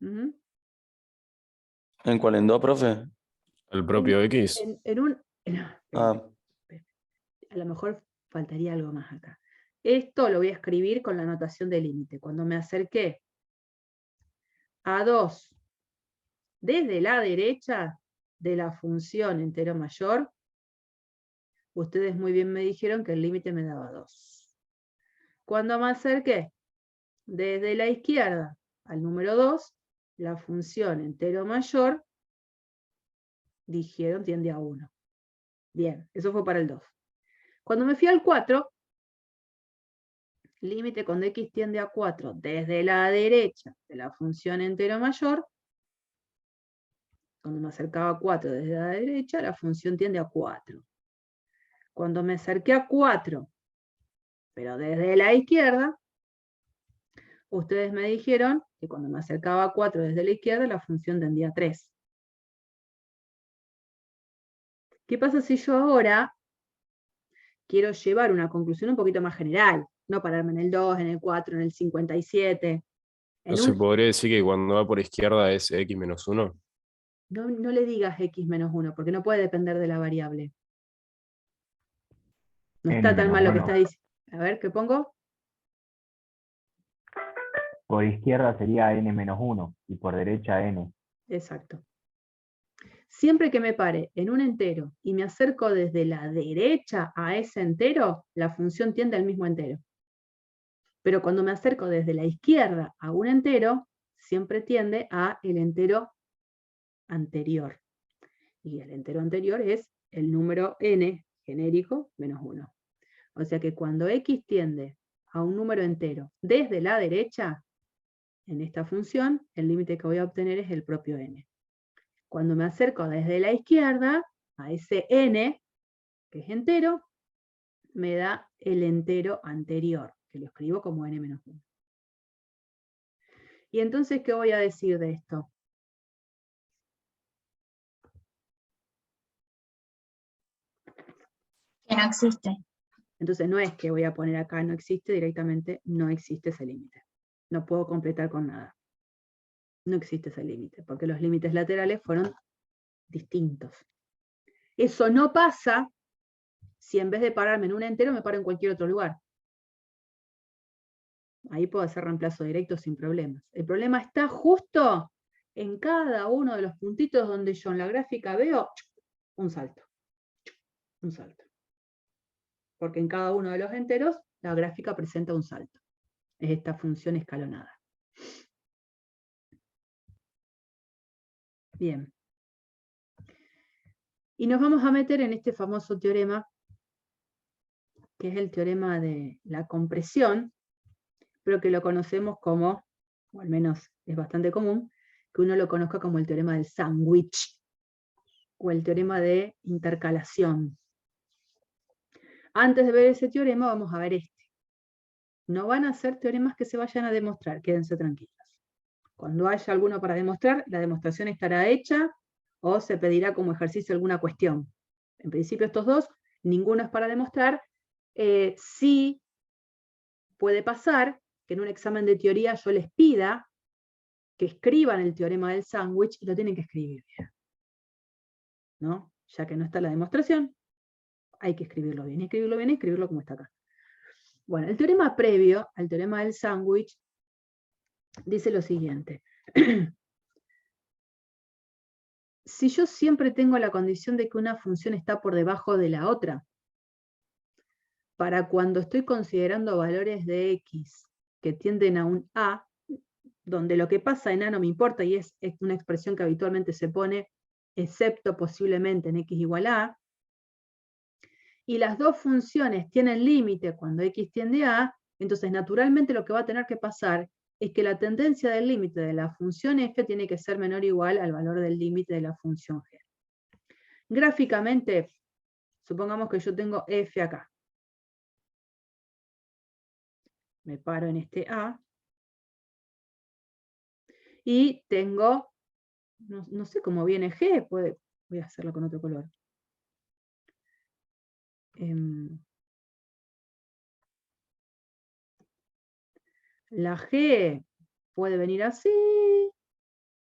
Ujú. ¿En cuál? ¿En 2, profe? El propio X. Ah, A lo mejor faltaría algo más acá. Esto lo voy a escribir con la notación de límite. Cuando me acerqué a 2 desde la derecha de la función entero mayor, ustedes muy bien me dijeron que el límite me daba 2. Cuando me acerqué desde la izquierda al número 2, la función entero mayor, dijeron, tiende a 1. Bien, eso fue para el 2. Cuando me fui al 4, límite cuando x tiende a 4 desde la derecha de la función entero mayor, cuando me acercaba a 4 desde la derecha, la función tiende a 4. Cuando me acerqué a 4, pero desde la izquierda, ustedes me dijeron que cuando me acercaba a 4 desde la izquierda, la función tendía a 3. ¿Qué pasa si yo ahora quiero llevar una conclusión un poquito más general? No pararme en el 2, en el 4, en el 57. ¿No se podría decir que cuando va por izquierda es X menos 1? No le digas x menos 1, porque no puede depender de la variable. No está tan mal lo que está diciendo. A ver, ¿qué pongo? Por izquierda sería n-1 y por derecha n. Exacto. Siempre que me pare en un entero y me acerco desde la derecha a ese entero, la función tiende al mismo entero. Pero cuando me acerco desde la izquierda a un entero, siempre tiende a el entero anterior. Y el entero anterior es el número n genérico menos 1. O sea que cuando x tiende a un número entero desde la derecha, en esta función, el límite que voy a obtener es el propio n. Cuando me acerco desde la izquierda a ese n, que es entero, me da el entero anterior, que lo escribo como n menos 1. Y entonces, ¿qué voy a decir de esto? Que no existe. Entonces no es que voy a poner acá no existe, directamente no existe ese límite. No puedo completar con nada. No existe ese límite, porque los límites laterales fueron distintos. Eso no pasa si en vez de pararme en un entero me paro en cualquier otro lugar. Ahí puedo hacer reemplazo directo sin problemas. El problema está justo en cada uno de los puntitos donde yo en la gráfica veo un salto. Un salto. Porque en cada uno de los enteros la gráfica presenta un salto. Es esta función escalonada. Bien. Y nos vamos a meter en este famoso teorema, que es el teorema de la compresión, pero que lo conocemos como, o al menos es bastante común, que uno lo conozca como el teorema del sándwich, o el teorema de intercalación. Antes de ver ese teorema, vamos a ver este. No van a ser teoremas que se vayan a demostrar, quédense tranquilos. Cuando haya alguno para demostrar, la demostración estará hecha, o se pedirá como ejercicio alguna cuestión. En principio estos dos, ninguno es para demostrar. Sí puede pasar que en un examen de teoría yo les pida que escriban el teorema del sándwich y lo tienen que escribir bien, ¿no? Ya que no está la demostración, hay que escribirlo bien, y escribirlo como está acá. Bueno, el teorema previo al teorema del sándwich dice lo siguiente. Si yo siempre tengo la condición de que una función está por debajo de la otra, para cuando estoy considerando valores de x que tienden a un a, donde lo que pasa en A no me importa, y es una expresión que habitualmente se pone, excepto posiblemente en x igual a, y las dos funciones tienen límite cuando x tiende a A, entonces naturalmente lo que va a tener que pasar es que la tendencia del límite de la función f tiene que ser menor o igual al valor del límite de la función g. Gráficamente, supongamos que yo tengo f acá. Me paro en este A. Y tengo, no sé cómo viene G, voy a hacerlo con otro color. La G puede venir así,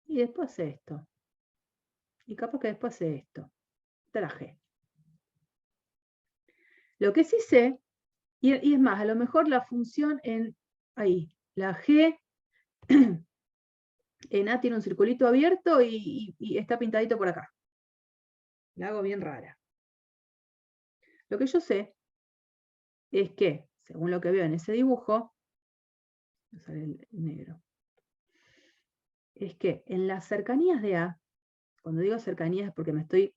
y después esto. Y capaz que después esto. Esta es la G. Lo que sí sé, y es más, a lo mejor la función ahí, la G en A tiene un circulito abierto y está pintadito por acá. La hago bien rara. Lo que yo sé es que, según lo que veo en ese dibujo, voy a usar el negro, es que en las cercanías de A, cuando digo cercanías es porque me estoy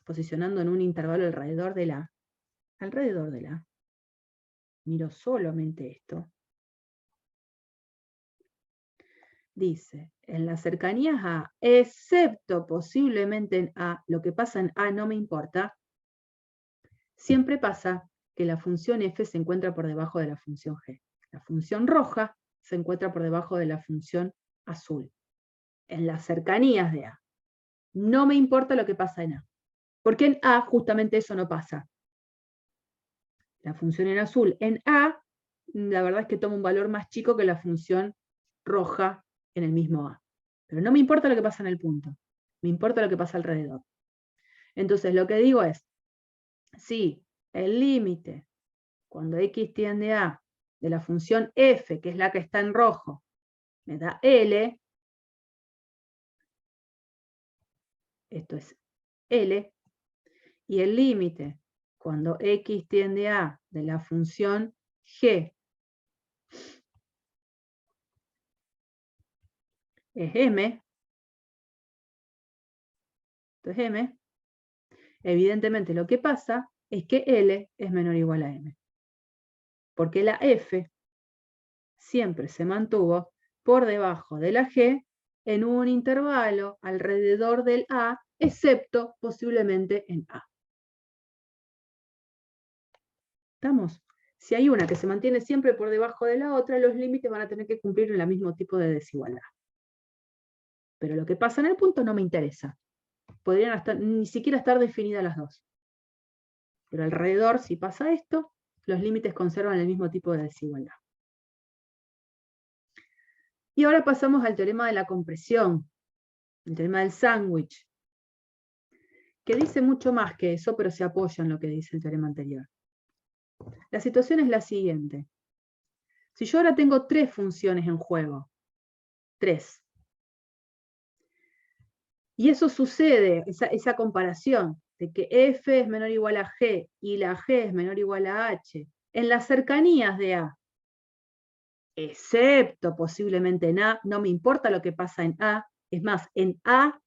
posicionando en un intervalo alrededor de la, miro solamente esto, dice, en las cercanías A, excepto posiblemente en A, lo que pasa en A no me importa, siempre pasa que la función f se encuentra por debajo de la función g. La función roja se encuentra por debajo de la función azul. En las cercanías de A. No me importa lo que pasa en A. Porque en A justamente eso no pasa. La función en azul. En A, la verdad es que toma un valor más chico que la función roja en el mismo A. Pero no me importa lo que pasa en el punto. Me importa lo que pasa alrededor. Entonces lo que digo es, si el límite, cuando x tiende a, de la función f, que es la que está en rojo, me da L, esto es L, y el límite, cuando x tiende a, de la función g, es m, esto es m, evidentemente lo que pasa es que L es menor o igual a m. Porque la f siempre se mantuvo por debajo de la g en un intervalo alrededor del A, excepto posiblemente en A. ¿Estamos? Si hay una que se mantiene siempre por debajo de la otra, los límites van a tener que cumplir el mismo tipo de desigualdad. Pero lo que pasa en el punto no me interesa. Podrían ni siquiera estar definidas las dos. Pero alrededor, si pasa esto, los límites conservan el mismo tipo de desigualdad. Y ahora pasamos al teorema de la compresión, el teorema del sándwich, que dice mucho más que eso, pero se apoya en lo que dice el teorema anterior. La situación es la siguiente. Si yo ahora tengo tres funciones en juego, tres, y eso sucede, esa comparación de que f es menor o igual a g y la g es menor o igual a h, en las cercanías de A, excepto posiblemente en A, no me importa lo que pasa en A, es más, en A,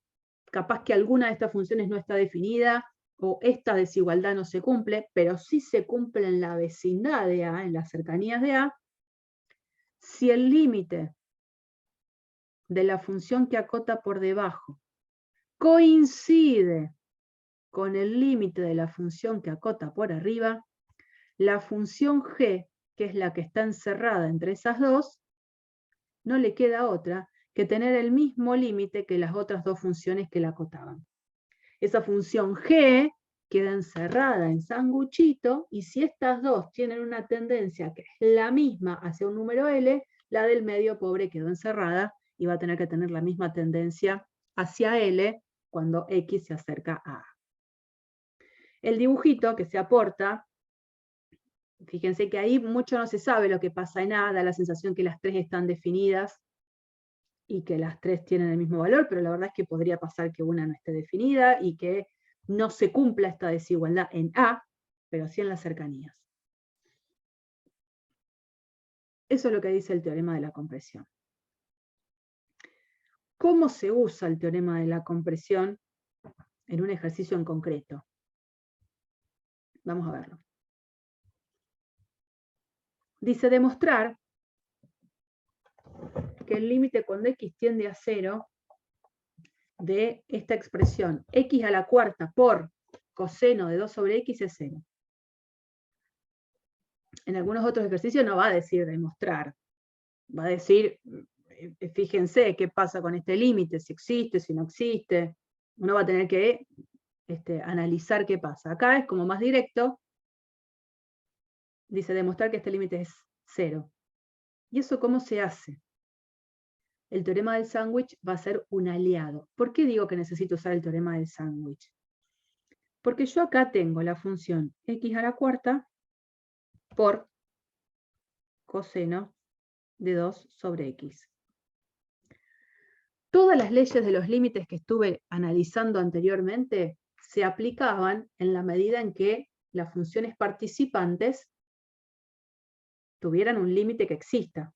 capaz que alguna de estas funciones no está definida, o esta desigualdad no se cumple, pero sí se cumple en la vecindad de A, en las cercanías de A, si el límite de la función que acota por debajo coincide con el límite de la función que acota por arriba, la función g, que es la que está encerrada entre esas dos, no le queda otra que tener el mismo límite que las otras dos funciones que la acotaban. Esa función g queda encerrada en sanguchito, y si estas dos tienen una tendencia que es la misma hacia un número L, la del medio pobre quedó encerrada y va a tener que tener la misma tendencia hacia L cuando X se acerca a A. El dibujito que se aporta, fíjense que ahí mucho no se sabe lo que pasa en A, da la sensación que las tres están definidas y que las tres tienen el mismo valor, pero la verdad es que podría pasar que una no esté definida y que no se cumpla esta desigualdad en A, pero sí en las cercanías. Eso es lo que dice el teorema de la compresión. cómo se usa el teorema de la compresión en un ejercicio en concreto. Vamos a verlo. Dice demostrar que el límite cuando x tiende a 0 de esta expresión x a la cuarta por coseno de 2 sobre x es 0. En algunos otros ejercicios no va a decir demostrar, va a decir, fíjense qué pasa con este límite, si existe, si no existe. Uno va a tener que analizar qué pasa. Acá es como más directo, dice demostrar que este límite es 0. ¿Y eso cómo se hace? El teorema del sándwich va a ser un aliado. ¿Por qué digo que necesito usar el teorema del sándwich? Porque yo acá tengo la función x a la cuarta por coseno de 2 sobre x. Todas las leyes de los límites que estuve analizando anteriormente se aplicaban en la medida en que las funciones participantes tuvieran un límite que exista.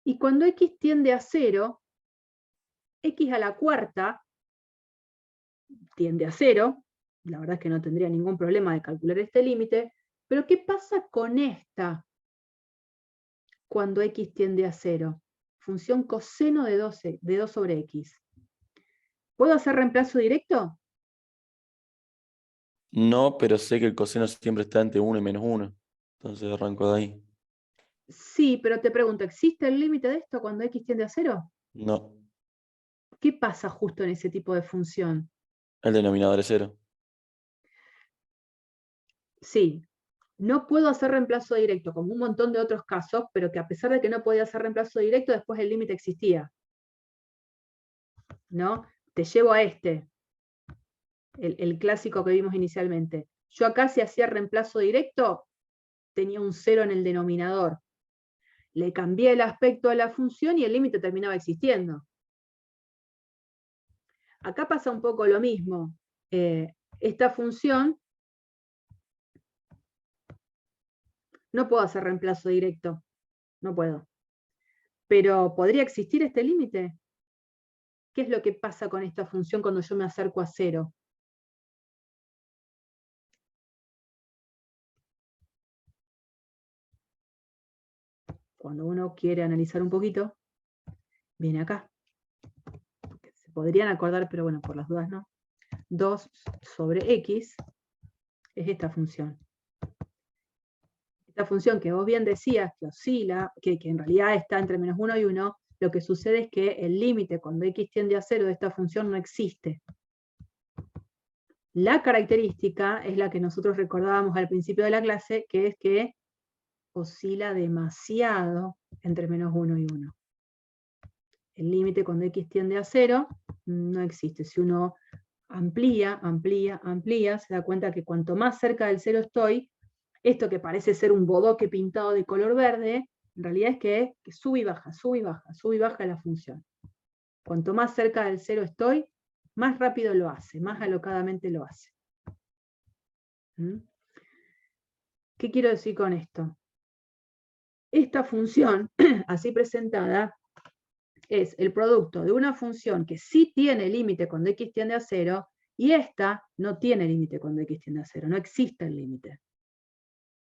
Y cuando x tiende a 0, x a la cuarta tiende a 0, la verdad es que no tendría ningún problema de calcular este límite, pero ¿qué pasa con esta cuando x tiende a 0? Función coseno de 2 sobre x. ¿Puedo hacer reemplazo directo? No, pero sé que el coseno siempre está entre 1 y menos 1. Entonces arranco de ahí. Sí, pero te pregunto, ¿existe el límite de esto cuando x tiende a 0? No, ¿Qué pasa justo en ese tipo de función? el denominador es 0. Sí, no puedo hacer reemplazo directo, como un montón de otros casos, pero que a pesar de que no podía hacer reemplazo directo, después el límite existía. ¿No? Te llevo a el clásico que vimos inicialmente. Yo acá si hacía reemplazo directo, tenía un 0 en el denominador. Le cambié el aspecto a la función y el límite terminaba existiendo. Acá pasa un poco lo mismo. Esta función no puedo hacer reemplazo directo. No puedo. Pero ¿podría existir este límite? ¿Qué es lo que pasa con esta función cuando yo me acerco a 0? Cuando uno quiere analizar un poquito, viene acá. Se podrían acordar, pero bueno, por las dudas no. 2 sobre x es esta función. Esta función que vos bien decías que oscila, que en realidad está entre menos 1 y 1, lo que sucede es que el límite cuando x tiende a 0 de esta función no existe. La característica es la que nosotros recordábamos al principio de la clase, que es que oscila demasiado entre menos 1 y 1. El límite cuando x tiende a 0 no existe. Si uno amplía, se da cuenta que cuanto más cerca del 0 estoy, esto que parece ser un bodoque pintado de color verde, en realidad es que sube y baja, sube y baja, sube y baja la función. Cuanto más cerca del 0 estoy, más rápido lo hace, más alocadamente lo hace. ¿Mm? ¿Qué quiero decir con esto? Esta función, así presentada, es el producto de una función que sí tiene límite cuando x tiende a 0, y esta no tiene límite cuando x tiende a 0, no existe el límite.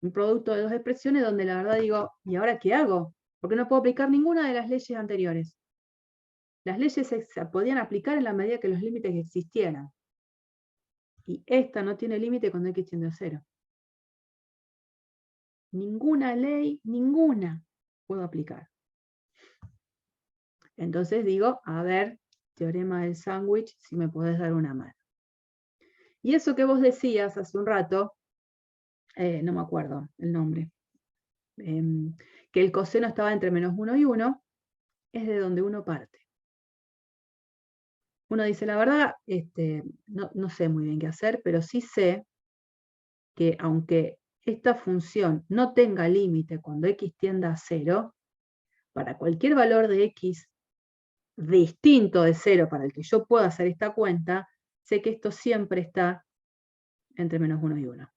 Un producto de dos expresiones donde la verdad digo, ¿y ahora qué hago? Porque no puedo aplicar ninguna de las leyes anteriores. Las leyes se podían aplicar en la medida que los límites existieran. Y esta no tiene límite cuando x tiende a 0. Ninguna ley, ninguna, puedo aplicar. Entonces digo, a ver, teorema del sándwich, si me podés dar una mano. Y eso que vos decías hace un rato, no me acuerdo el nombre, que el coseno estaba entre menos 1 y 1, es de donde uno parte. Uno dice, la verdad, no sé muy bien qué hacer, pero sí sé que aunque esta función no tenga límite cuando x tienda a 0, para cualquier valor de x distinto de 0 para el que yo pueda hacer esta cuenta, sé que esto siempre está entre menos 1 y 1.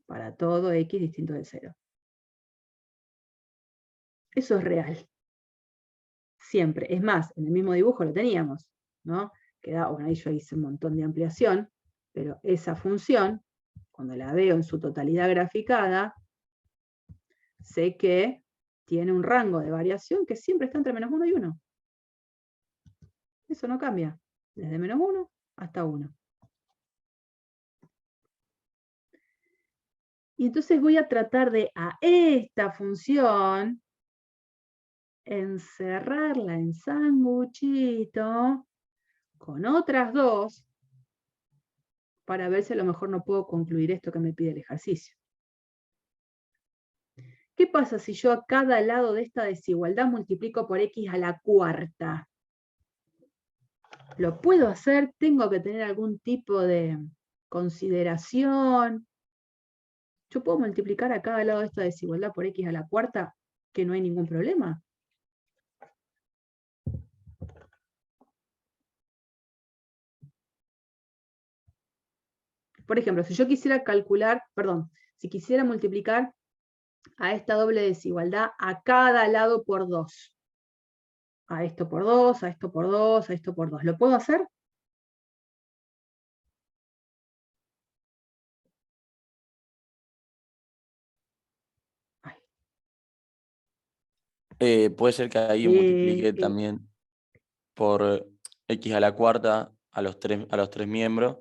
Para todo x distinto de 0. Eso es real. siempre. Es más, en el mismo dibujo lo teníamos, ¿no? Bueno, ahí yo hice un montón de ampliación, pero esa función, cuando la veo en su totalidad graficada, sé que tiene un rango de variación que siempre está entre -1 y 1. Eso no cambia, desde -1 hasta 1. Y entonces voy a tratar de a esta función encerrarla en sanguchito con otras dos para ver si a lo mejor no puedo concluir esto que me pide el ejercicio. ¿Qué pasa si yo a cada lado de esta desigualdad multiplico por x a la cuarta? ¿Lo puedo hacer? ¿Tengo que tener algún tipo de consideración? ¿Yo puedo multiplicar a cada lado de esta desigualdad por x a la cuarta que no hay ningún problema? Por ejemplo, si yo quisiera calcular, perdón, si quisiera multiplicar a esta doble desigualdad a cada lado por 2. A esto por 2, a esto por 2, a esto por 2. ¿Lo puedo hacer? Puede ser que ahí multiplique también por x a la cuarta a los tres miembros.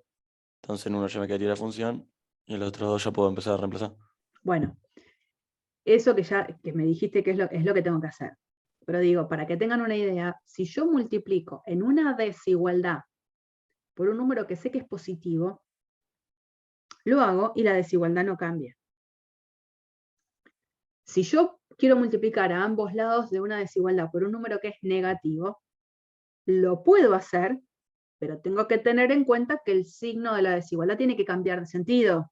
Entonces en uno ya me quedaría la función y en los otros dos ya puedo empezar a reemplazar. Bueno, eso que me dijiste que es lo que tengo que hacer. Pero digo, para que tengan una idea, si yo multiplico en una desigualdad por un número que sé que es positivo, lo hago y la desigualdad no cambia. Si yo quiero multiplicar a ambos lados de una desigualdad por un número que es negativo, lo puedo hacer, pero tengo que tener en cuenta que el signo de la desigualdad tiene que cambiar de sentido.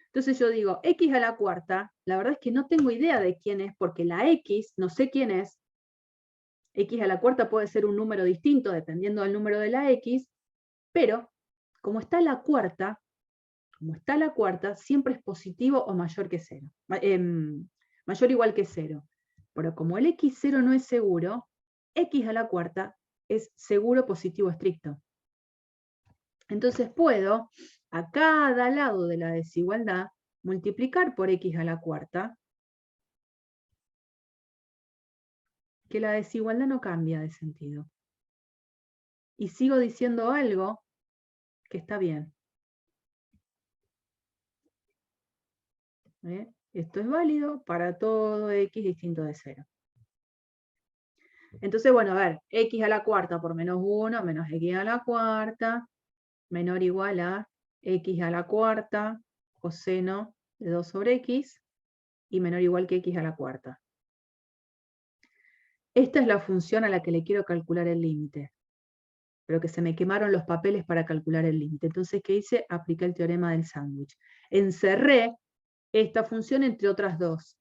Entonces yo digo, x a la cuarta, la verdad es que no tengo idea de quién es, porque la x, no sé quién es. X a la cuarta puede ser un número distinto dependiendo del número de la x, pero como está la cuarta, siempre es positivo o mayor que 0. Mayor o igual que 0. Pero como el x0 no es seguro, x a la cuarta es seguro positivo estricto. Entonces puedo, a cada lado de la desigualdad, multiplicar por x a la cuarta, que la desigualdad no cambia de sentido. Y sigo diciendo algo que está bien. Esto es válido para todo x distinto de 0. Entonces, bueno, a ver, x a la cuarta por -1 menos x a la cuarta, menor o igual a x a la cuarta coseno de 2 sobre x, y menor o igual que x a la cuarta. Esta es la función a la que le quiero calcular el límite, pero que se me quemaron los papeles para calcular el límite. Entonces, ¿qué hice? Apliqué el teorema del sándwich. Encerré esta función entre otras dos.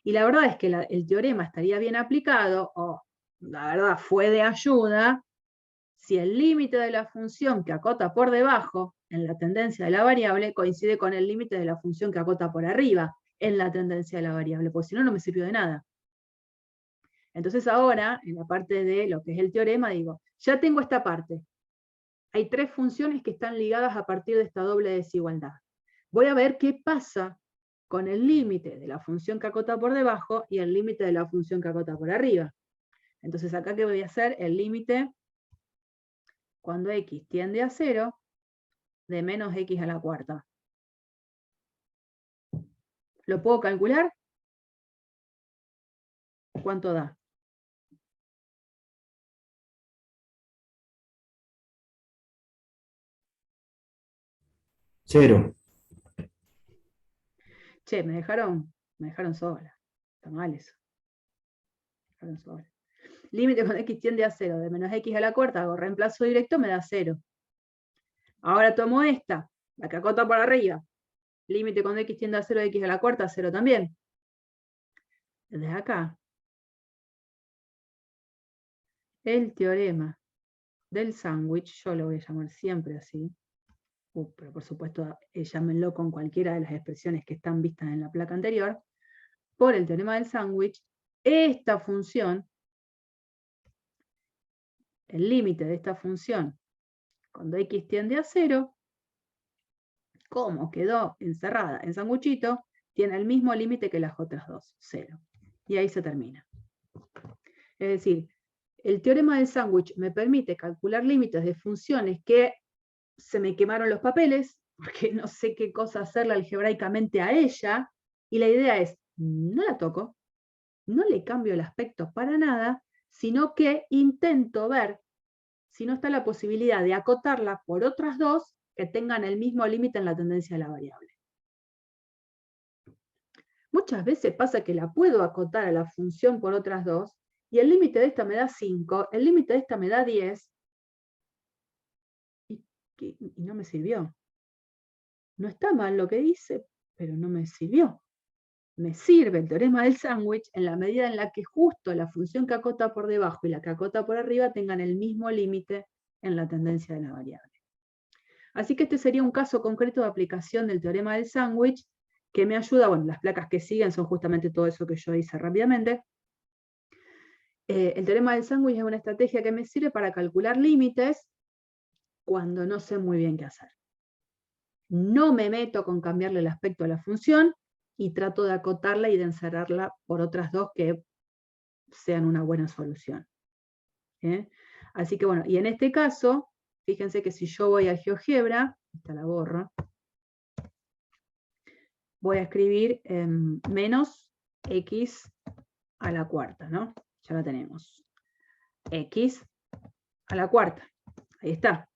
Y la verdad es que el teorema estaría bien aplicado, o la verdad fue de ayuda, si el límite de la función que acota por debajo, en la tendencia de la variable, coincide con el límite de la función que acota por arriba, en la tendencia de la variable, porque si no, no me sirvió de nada. Entonces ahora, en la parte de lo que es el teorema, digo, ya tengo esta parte. Hay tres funciones que están ligadas a partir de esta doble desigualdad. Voy a ver qué pasa con el límite de la función que acota por debajo y el límite de la función que acota por arriba. Entonces acá, ¿qué voy a hacer? El límite cuando x tiende a 0 de menos x a la cuarta. ¿Lo puedo calcular? ¿Cuánto da? Cero. Che, me dejaron sola. Está mal eso. Me dejaron sola. Límite cuando x tiende a 0 de menos x a la cuarta, hago reemplazo directo, me da 0. Ahora tomo esta, la que acota por arriba. Límite cuando x tiende a 0 de x a la cuarta, 0 también. Desde acá, el teorema del sándwich, yo lo voy a llamar siempre así, pero por supuesto llámenlo con cualquiera de las expresiones que están vistas en la placa anterior, por el teorema del sándwich, esta función el límite de esta función cuando x tiende a 0, como quedó encerrada en sanguchito, tiene el mismo límite que las otras dos, 0. Y ahí se termina. Es decir, el teorema del sándwich me permite calcular límites de funciones que se me quemaron los papeles, porque no sé qué cosa hacerle algebraicamente a ella, y la idea es, no la toco, no le cambio el aspecto para nada, sino que intento ver si no está la posibilidad de acotarla por otras dos que tengan el mismo límite en la tendencia de la variable. Muchas veces pasa que la puedo acotar a la función por otras dos, y el límite de esta me da 5, el límite de esta me da 10, y no me sirvió. No está mal lo que dice, pero no me sirvió. Me sirve el teorema del sándwich en la medida en la que justo la función que acota por debajo y la que acota por arriba tengan el mismo límite en la tendencia de la variable. Así que este sería un caso concreto de aplicación del teorema del sándwich que me ayuda, bueno, las placas que siguen son justamente todo eso que yo hice rápidamente. El teorema del sándwich es una estrategia que me sirve para calcular límites cuando no sé muy bien qué hacer. No me meto con cambiarle el aspecto a la función y trato de acotarla y de encerrarla por otras dos que sean una buena solución. Así que bueno, y en este caso, fíjense que si yo voy a GeoGebra, esta la borro, voy a escribir menos x a la cuarta, ¿no? Ya la tenemos. X a la cuarta. Ahí está.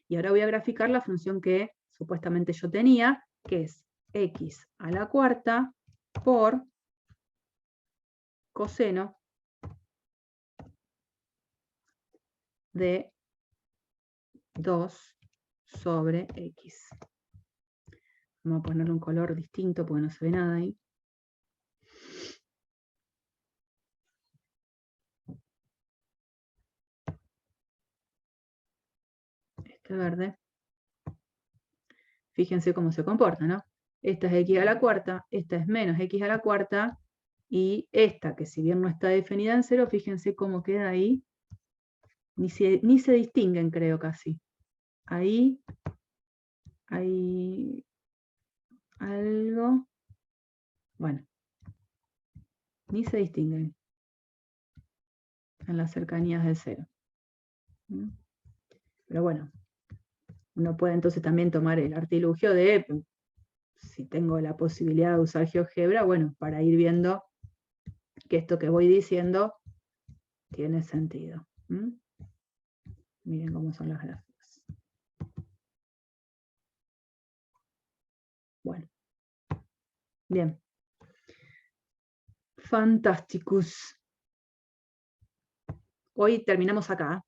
Y ahora voy a graficar la función que supuestamente yo tenía, que es x a la cuarta por coseno de 2 sobre x. Vamos a ponerle un color distinto porque no se ve nada ahí. Este verde. Fíjense cómo se comporta, ¿no? Esta es x a la cuarta, esta es menos x a la cuarta, y esta, que si bien no está definida en 0, fíjense cómo queda ahí. Ni se distinguen, creo, casi. Ahí hay algo. Bueno, ni se distinguen en las cercanías del 0. Pero bueno, uno puede entonces también tomar el artilugio de, si tengo la posibilidad de usar GeoGebra, bueno, para ir viendo que esto que voy diciendo tiene sentido. Miren cómo son las gráficas. Bueno. Bien. Fantásticos. Hoy terminamos acá.